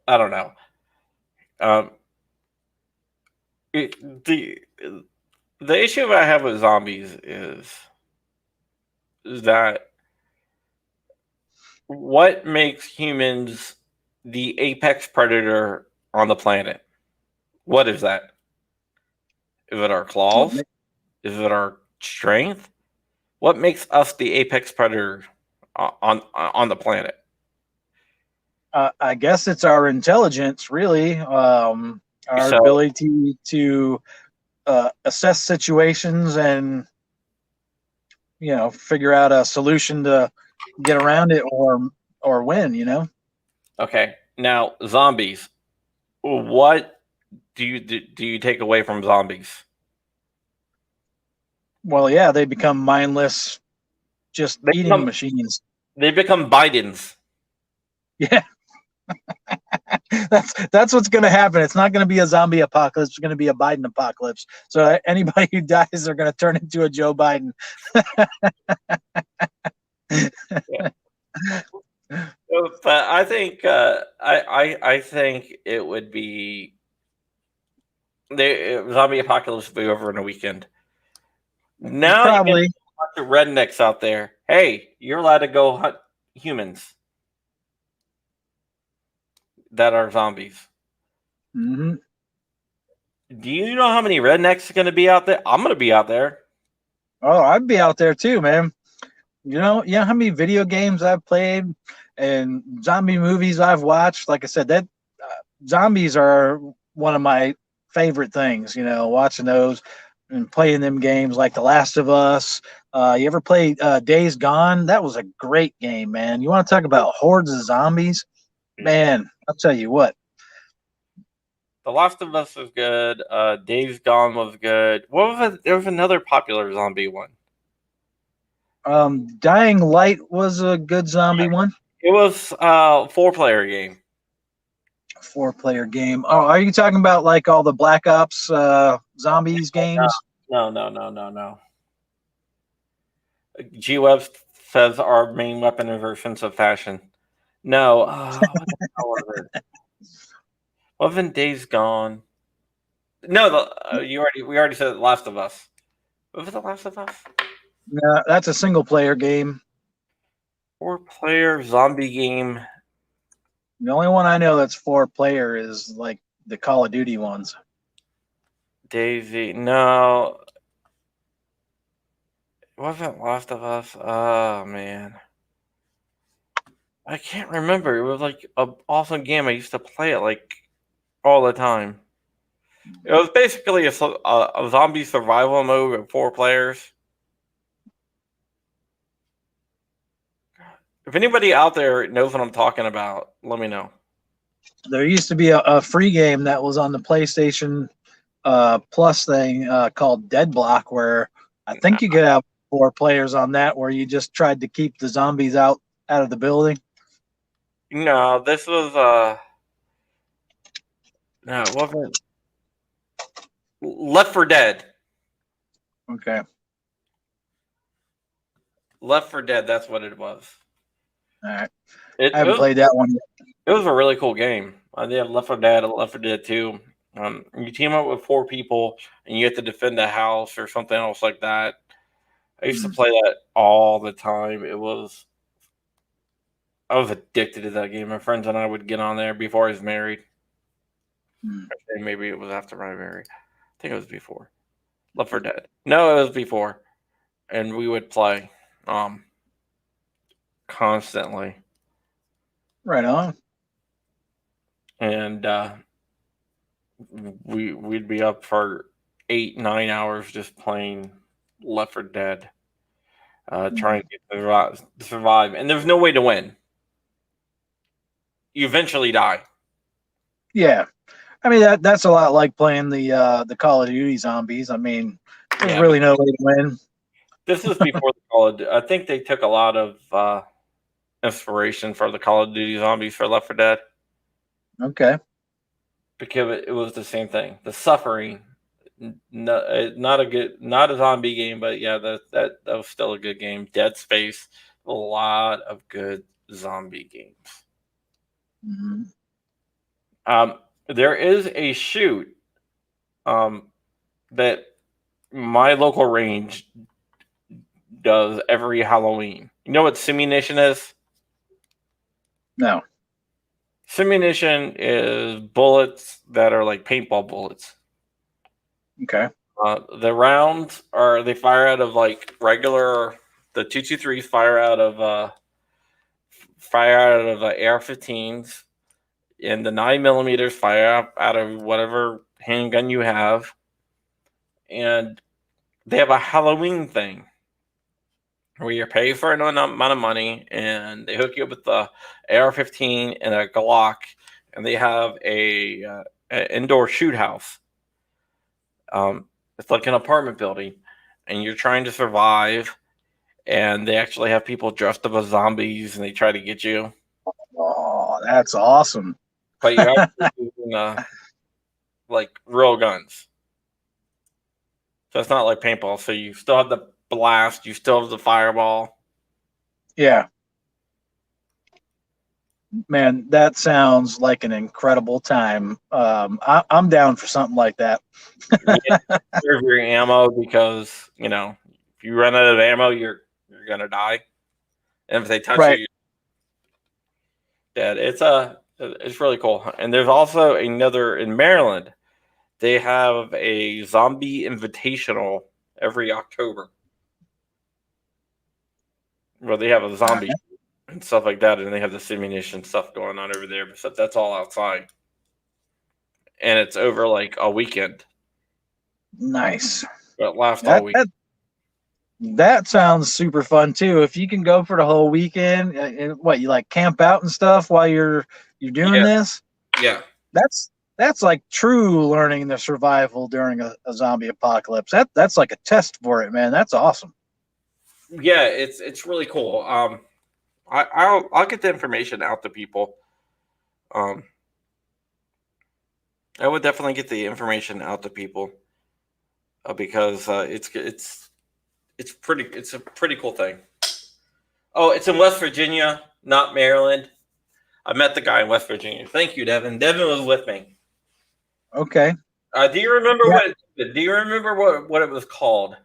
S2: I don't know. Um, it, the issue I have with zombies is that what makes humans the apex predator on the planet? What is that? Is it our claws? Is it our strength? What makes us the apex predator on the planet?
S3: I guess it's our intelligence, really, our
S2: So
S3: ability to assess situations and figure out a solution to get around it or win.
S2: okay, now zombies. What do you take away from zombies?
S3: Well, yeah, they become mindless, just
S2: They
S3: eating
S2: become
S3: machines.
S2: they become Bidens.
S3: Yeah, that's what's going to happen. It's not going to be a zombie apocalypse. It's going to be a Biden apocalypse. So anybody who dies, they're going to turn into a Joe Biden.
S2: Yeah. But I think I think it would be the zombie apocalypse will be over in a weekend. Now you get
S3: Probably.
S2: a bunch of rednecks out there. Hey, you're allowed to go hunt humans that are zombies.
S3: Hmm.
S2: Do you know how many rednecks are going to be out there? I'm going to be out there.
S3: Oh, I'd be out there too, man. You know how many video games I've played and zombie movies I've watched. Like I said, that zombies are one of my favorite things. Watching those and playing them games like The Last of Us. You ever play Days Gone? That was a great game, man. You want to talk about hordes of zombies? Man, I'll tell you what.
S2: The Last of Us was good. Days Gone was good. There was another popular zombie one.
S3: Dying Light was a good zombie one.
S2: It was four-player game.
S3: 4-player game. Oh, are you talking about like all the Black Ops zombies games?
S2: No, no, no, no, no. G Web says our main weapon is offensive fashion. No, what the hell was it? Wasn't Days Gone? No, we already said Last of Us. What was the Last of Us?
S3: No, that's a single player game.
S2: Four-player zombie game.
S3: The only one I know that's 4-player is like the Call of Duty ones.
S2: Daisy. No, it wasn't Last of Us. Oh man, I can't remember. It was like an awesome game. I used to play it like all the time. It was basically a zombie survival mode with four players. If anybody out there knows what I'm talking about, let me know.
S3: There used to be a free game that was on the PlayStation Plus thing called Dead Block, where I think you could have 4 players on that, where you just tried to keep the zombies out of the building.
S2: No, this was no, it wasn't Left 4 Dead.
S3: Okay.
S2: Left 4 Dead, that's what it was.
S3: All right.
S2: It,
S3: I
S2: it
S3: haven't
S2: was
S3: played that one yet.
S2: it was a really cool game. They have Left 4 Dead, Left 4 Dead 2. You team up with four people and you have to defend a house or something else like that. I used to play that all the time. I was addicted to that game. My friends and I would get on there before I was married. Actually, maybe it was after I married. I think it was before. Left 4 Dead. No, it was before. And we would play constantly.
S3: Right on.
S2: And we'd be up for 8-9 hours just playing Left 4 Dead, trying to survive. And there's no way to win. you eventually die.
S3: Yeah. I mean that's a lot like playing the Call of Duty zombies. I mean, there's
S2: Yeah,
S3: really no way to win.
S2: this was before the Call of Duty. I think they took a lot of inspiration for the Call of Duty zombies for Left 4 Dead
S3: Okay.
S2: because it was the same thing. The suffering, not a zombie game, but yeah, that was still a good game. Dead Space, a lot of good zombie games.
S3: Mm-hmm.
S2: There is a shoot that my local range does every Halloween. You know what Simunition is?
S3: No.
S2: Simunition is bullets that are like paintball bullets.
S3: Okay.
S2: The rounds they fire out of like regular. The 223s fire out of AR-15s, and the 9mm fire out of whatever handgun you have. And they have a Halloween thing where you pay for an amount of money, and they hook you up with the AR-15 and a Glock, and they have an indoor shoot house. It's like an apartment building, and you're trying to survive. And they actually have people dressed up as zombies, and they try to get you.
S3: Oh, that's awesome.
S2: But you're actually using like real guns, so it's not like paintball. So you still have the blast, you still have the fireball.
S3: Yeah. Man, that sounds like an incredible time. I'm down for something like that.
S2: Serve your ammo because if you run out of ammo, you're gonna die. And if they touch
S3: Right.
S2: you, you're dead. It's really cool. And there's also another in Maryland. They have a zombie invitational every October where they have a zombie and stuff like that, and they have the simulation stuff going on over there. But that's all outside, and it's over like a weekend.
S3: Nice.
S2: But it lasts all week.
S3: That sounds super fun too. If you can go for the whole weekend, what you like camp out and stuff while you're doing this?
S2: Yeah.
S3: That's like true learning the survival during a zombie apocalypse. That's like a test for it, man. That's awesome.
S2: Yeah, it's really cool. I'll get the information out to people. I would definitely get the information out to people because it's a pretty cool thing. Oh, it's in West Virginia, not Maryland. I met the guy in West Virginia. Thank you, Devin. Devin was with me.
S3: Okay.
S2: Do you remember what it was called?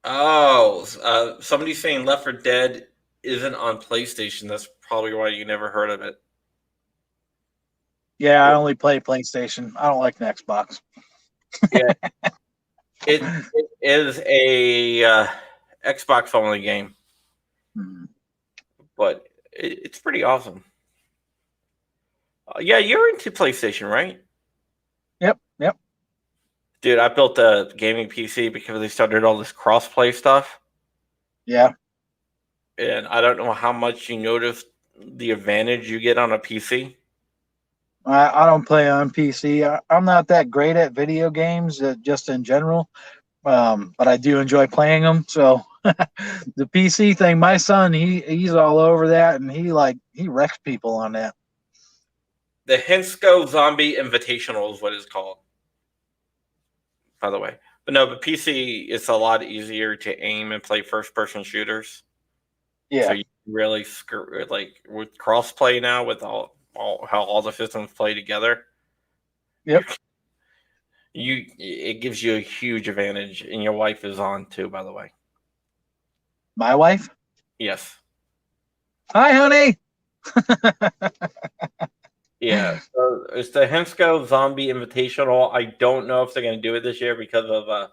S2: Oh, somebody's saying Left 4 Dead isn't on PlayStation. That's probably why you never heard of it.
S3: Yeah, I only play PlayStation. I don't like an Xbox.
S2: Yeah, it is a Xbox only game, but it's pretty awesome. Yeah, you're into PlayStation, right?
S3: Yep.
S2: Dude, I built a gaming PC because they started all this crossplay stuff.
S3: Yeah.
S2: And I don't know how much you noticed the advantage you get on a PC.
S3: I don't play on PC. I'm not that great at video games, just in general, but I do enjoy playing them. So the PC thing, my son, he's all over that, and he wrecks people on that.
S2: The Hensco Zombie Invitational is what it's called, by the way. But no, but PC, it's a lot easier to aim and play first-person shooters.
S3: Yeah.
S2: So you really like with crossplay now with how all the systems play together.
S3: Yep.
S2: It gives you a huge advantage, and your wife is on too, by the way.
S3: My wife?
S2: Yes.
S3: Hi, honey.
S2: Yeah. So it's the Hensco Zombie Invitational. I don't know if they're going to do it this year because of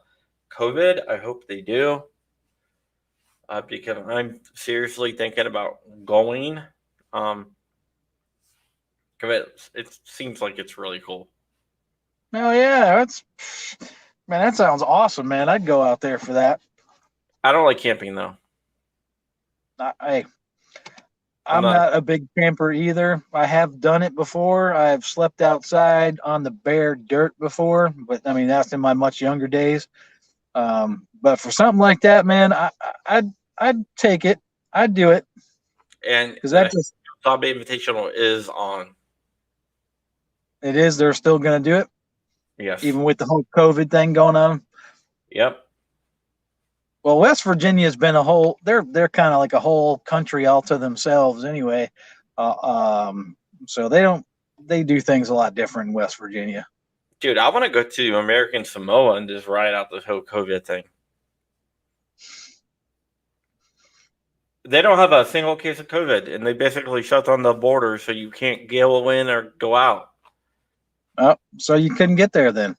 S2: COVID. I hope they do. Because I'm seriously thinking about going. It seems like it's really cool.
S3: Oh yeah, man, that sounds awesome, man. I'd go out there for that.
S2: I don't like camping though.
S3: Hey, I'm not a big camper either. I have done it before. I've slept outside on the bare dirt before, but I mean that's in my much younger days. But for something like that, man, I'd take it. I'd do it
S2: And
S3: because
S2: the
S3: that just
S2: Zombie Invitational is on.
S3: it is. They're still gonna do it,
S2: Yes.
S3: even with the whole COVID thing going on.
S2: Yep.
S3: Well, West Virginia's been a whole. They're kind of like a whole country all to themselves anyway. So they do things a lot different in West Virginia.
S2: Dude, I want to go to American Samoa and just ride out this whole COVID thing. They don't have a single case of COVID, and they basically shut down the border so you can't go in or go out.
S3: Oh, so you couldn't get there then.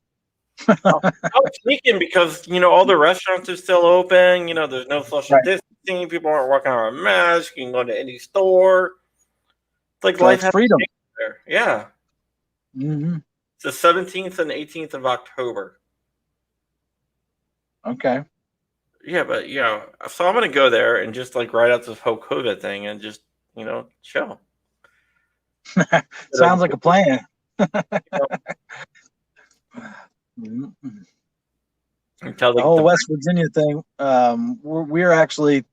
S2: I was thinking because, all the restaurants are still open. There's no social
S3: Right.
S2: distancing. People aren't walking around with masks. You can go to any store. It's like
S3: So
S2: life
S3: it's
S2: has
S3: freedom.
S2: changed there. Yeah.
S3: Mm-hmm.
S2: It's the 17th and 18th of October.
S3: Okay.
S2: Yeah, but so I'm gonna go there and just like ride out this whole COVID thing and just chill.
S3: Sounds like a plan.
S2: Until
S3: The whole West Virginia thing. We're actually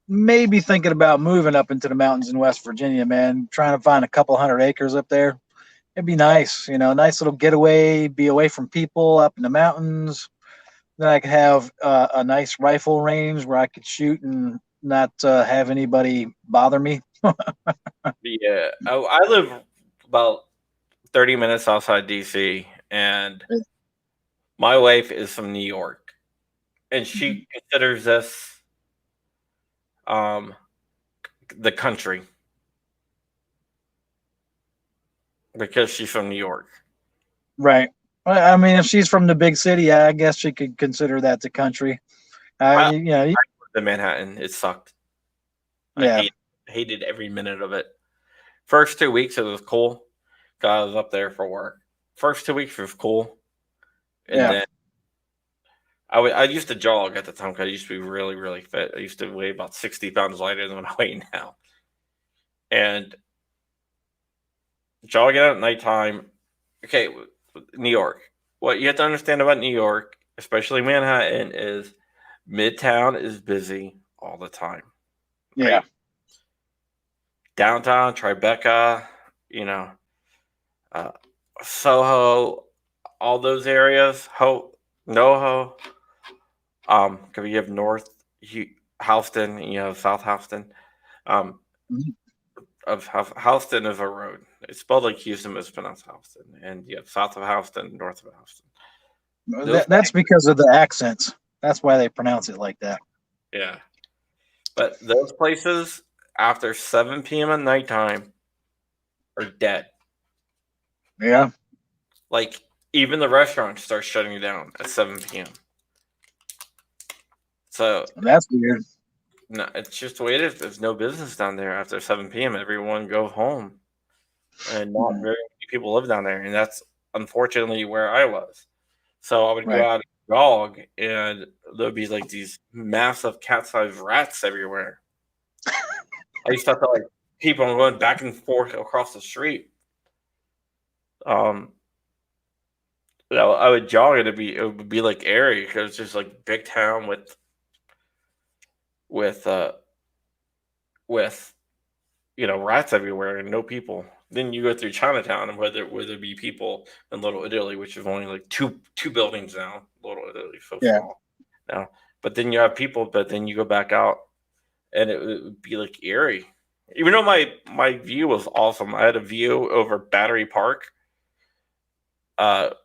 S3: maybe thinking about moving up into the mountains in West Virginia, man. Trying to find a couple 100 acres up there. It'd be nice, nice little getaway, be away from people up in the mountains. Then I could have a nice rifle range where I could shoot and not have anybody bother me.
S2: Yeah, I live about 30 minutes outside DC, and my wife is from New York, and she considers this the country because she's from New York.
S3: Right. Well, I mean, if she's from the big city, I guess she could consider that the country.
S2: I lived in Manhattan. It sucked.
S3: Yeah.
S2: I hated every minute of it. First 2 weeks, it was cool. 'Cause I was up there for work. First 2 weeks was cool. And then I used to jog at the time because I used to be really, really fit. I used to weigh about 60 pounds lighter than what I weigh now. And jogging at nighttime, okay, New York. What you have to understand about New York, especially Manhattan, is Midtown is busy all the time.
S3: Yeah.
S2: Right? Downtown, Tribeca, Soho, all those areas, NoHo. Because you have North Houston, and you have South Houston. Houston is a road. It's spelled like Houston, but it's pronounced Houston. And you have south of Houston, north of Houston.
S3: That's because of the accents. That's why they pronounce it like that.
S2: Yeah. But those places, after 7 p.m. at nighttime, are dead.
S3: Yeah.
S2: Like, even the restaurants start shutting down at 7 p.m. So
S3: that's weird.
S2: No, it's just the way it is. There's no business down there after 7 p.m. Everyone go home, and not very many people live down there. And that's unfortunately where I was. So I would go out and jog, and there'd be like these massive cat-sized rats everywhere. I used to have to like people going back and forth across the street. I would jog, and it would be like airy because it's just like big town with rats everywhere and no people. Then you go through Chinatown, and where there be people in Little Italy, which is only like two buildings now. Little Italy, so small now. But then you have people. But then you go back out, and it would be like eerie. Even though my view was awesome, I had a view over Battery Park,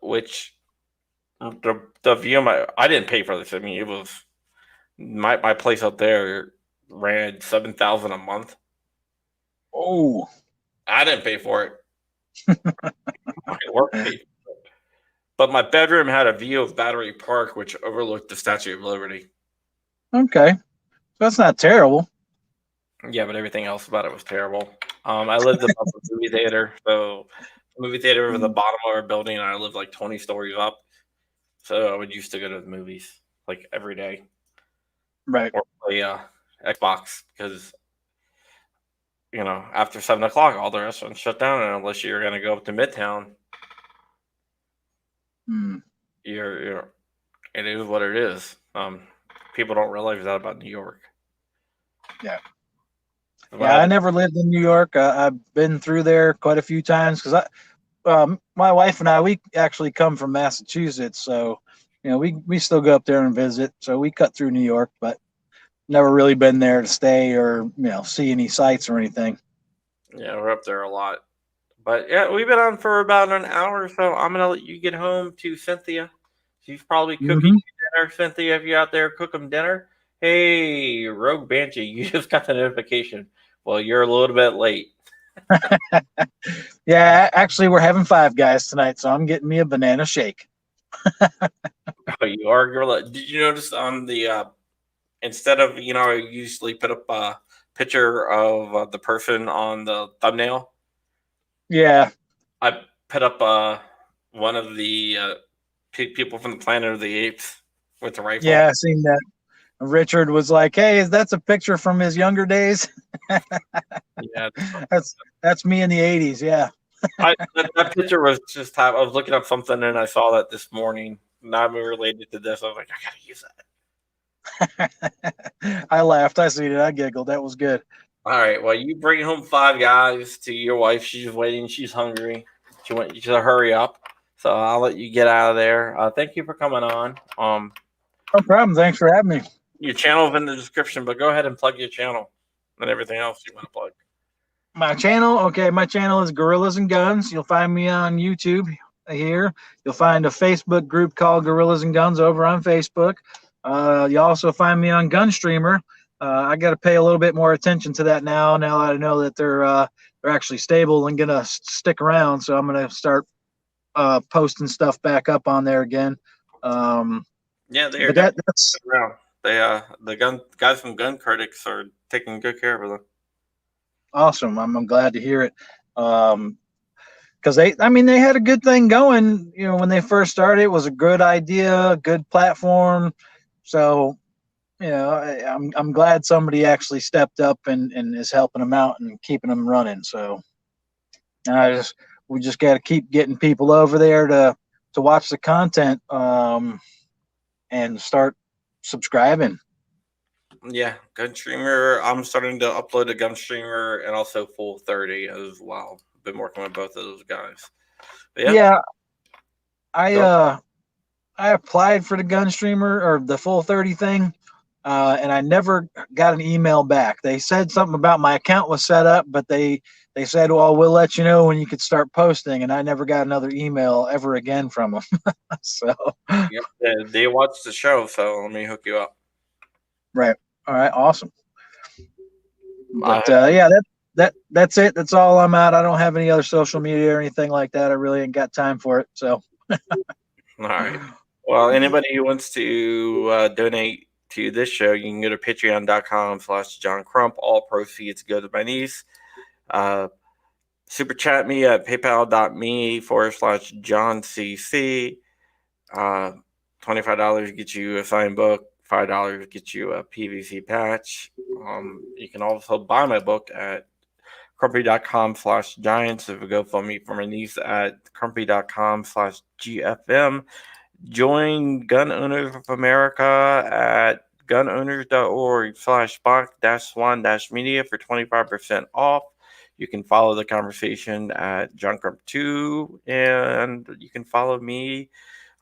S2: which the view I didn't pay for this. I mean, it was my place up there ran $7,000 a month.
S3: Oh,
S2: I didn't pay for it. But my bedroom had a view of Battery Park, which overlooked the Statue of Liberty.
S3: Okay, that's not terrible.
S2: Yeah, but everything else about it was terrible. I lived above the movie theater, so the movie theater was the bottom of our building, and I lived like 20 stories up. So I would used to go to the movies like every day,
S3: right?
S2: Or play Xbox because after 7 o'clock, all the restaurants shut down, and unless you're going to go up to Midtown, you're it is what it is. People don't realize that about New York.
S3: Yeah.
S2: When
S3: I never lived in New York. I've been through there quite a few times because my wife and I, we actually come from Massachusetts, so we still go up there and visit. So we cut through New York, but never really been there to stay or see any sights or anything.
S2: Yeah, we're up there a lot. But yeah, we've been on for about an hour, so I'm gonna let you get home to Cynthia. She's probably cooking dinner. Cynthia, if you're out there, cook them dinner. Hey, Rogue Banshee, you just got the notification. Well, you're a little bit late.
S3: Yeah, actually, we're having Five Guys tonight, so I'm getting me a banana shake.
S2: Oh, you are, girl. Did you notice on the instead of I usually put up a picture of the person on the thumbnail.
S3: Yeah,
S2: I put up one of the people from the Planet of the Apes with the rifle.
S3: yeah, I seen that. Richard was like, "Hey, that's a picture from his younger days."
S2: Yeah,
S3: that's me in the '80s. Yeah.
S2: that picture was just I was looking up something and I saw that this morning, not related to this. I was like, I gotta use that.
S3: I laughed. I seen it. I giggled. That was good.
S2: All right. Well, you bring home Five Guys to your wife. She's waiting. She's hungry. She wants you to hurry up. So I'll let you get out of there. Thank you for coming on.
S3: No problem. Thanks for having me.
S2: Your channel is in the description, but go ahead and plug your channel and everything else you want to plug.
S3: My channel, okay, my channel is Gorillas and Guns. You'll find me on YouTube here. You'll find a Facebook group called Gorillas and Guns over on Facebook. You also find me on GunStreamer. I got to pay a little bit more attention to that now. Now that I know that they're actually stable and gonna stick around, so I'm gonna start posting stuff back up on there again.
S2: Yeah, they are. That's around. They the guys from Gun Critics are taking good care of them.
S3: Awesome. I'm glad to hear it. Because they had a good thing going. When they first started, it was a good idea, good platform. So, I'm glad somebody actually stepped up and is helping them out and keeping them running. So, we just got to keep getting people over there to watch the content and start subscribing.
S2: Yeah, GunStreamer. I'm starting to upload to GunStreamer and also Full 30 as well. Been working with both of those guys. But
S3: yeah, I applied for the GunStreamer or the Full 30 thing, and I never got an email back. They said something about my account was set up, but they said, "Well, we'll let you know when you could start posting." And I never got another email ever again from them. So,
S2: yep, they watch the show, so let me hook you up.
S3: Right. All right. Awesome. But yeah, that's it. That's all I'm at. I don't have any other social media or anything like that. I really ain't got time for it. So.
S2: All right. Well, anybody who wants to donate to this show, you can go to patreon.com/John Crump. All proceeds go to my niece. Super chat me at paypal.me/JohnCC. $25 gets you a signed book. $5 gets you a PVC patch. You can also buy my book at crumpy.com/giants. If you go follow me for my niece at crumpy.com/GFM. Join Gun Owners of America at gunowners.org/Spock-Swan-Media for 25% off. You can follow the conversation at John Crump 2, and you can follow me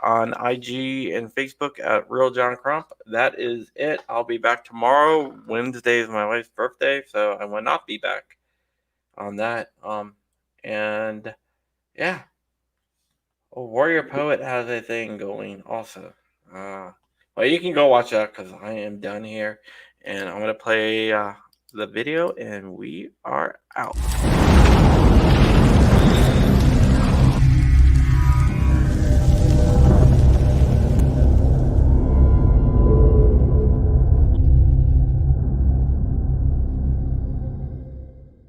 S2: on IG and Facebook at Real John Crump. That is it. I'll be back tomorrow. Wednesday is my wife's birthday, so I will not be back on that. And yeah. Warrior Poet has a thing going also. Well, you can go watch that because I am done here. And I'm going to play the video, and we are out.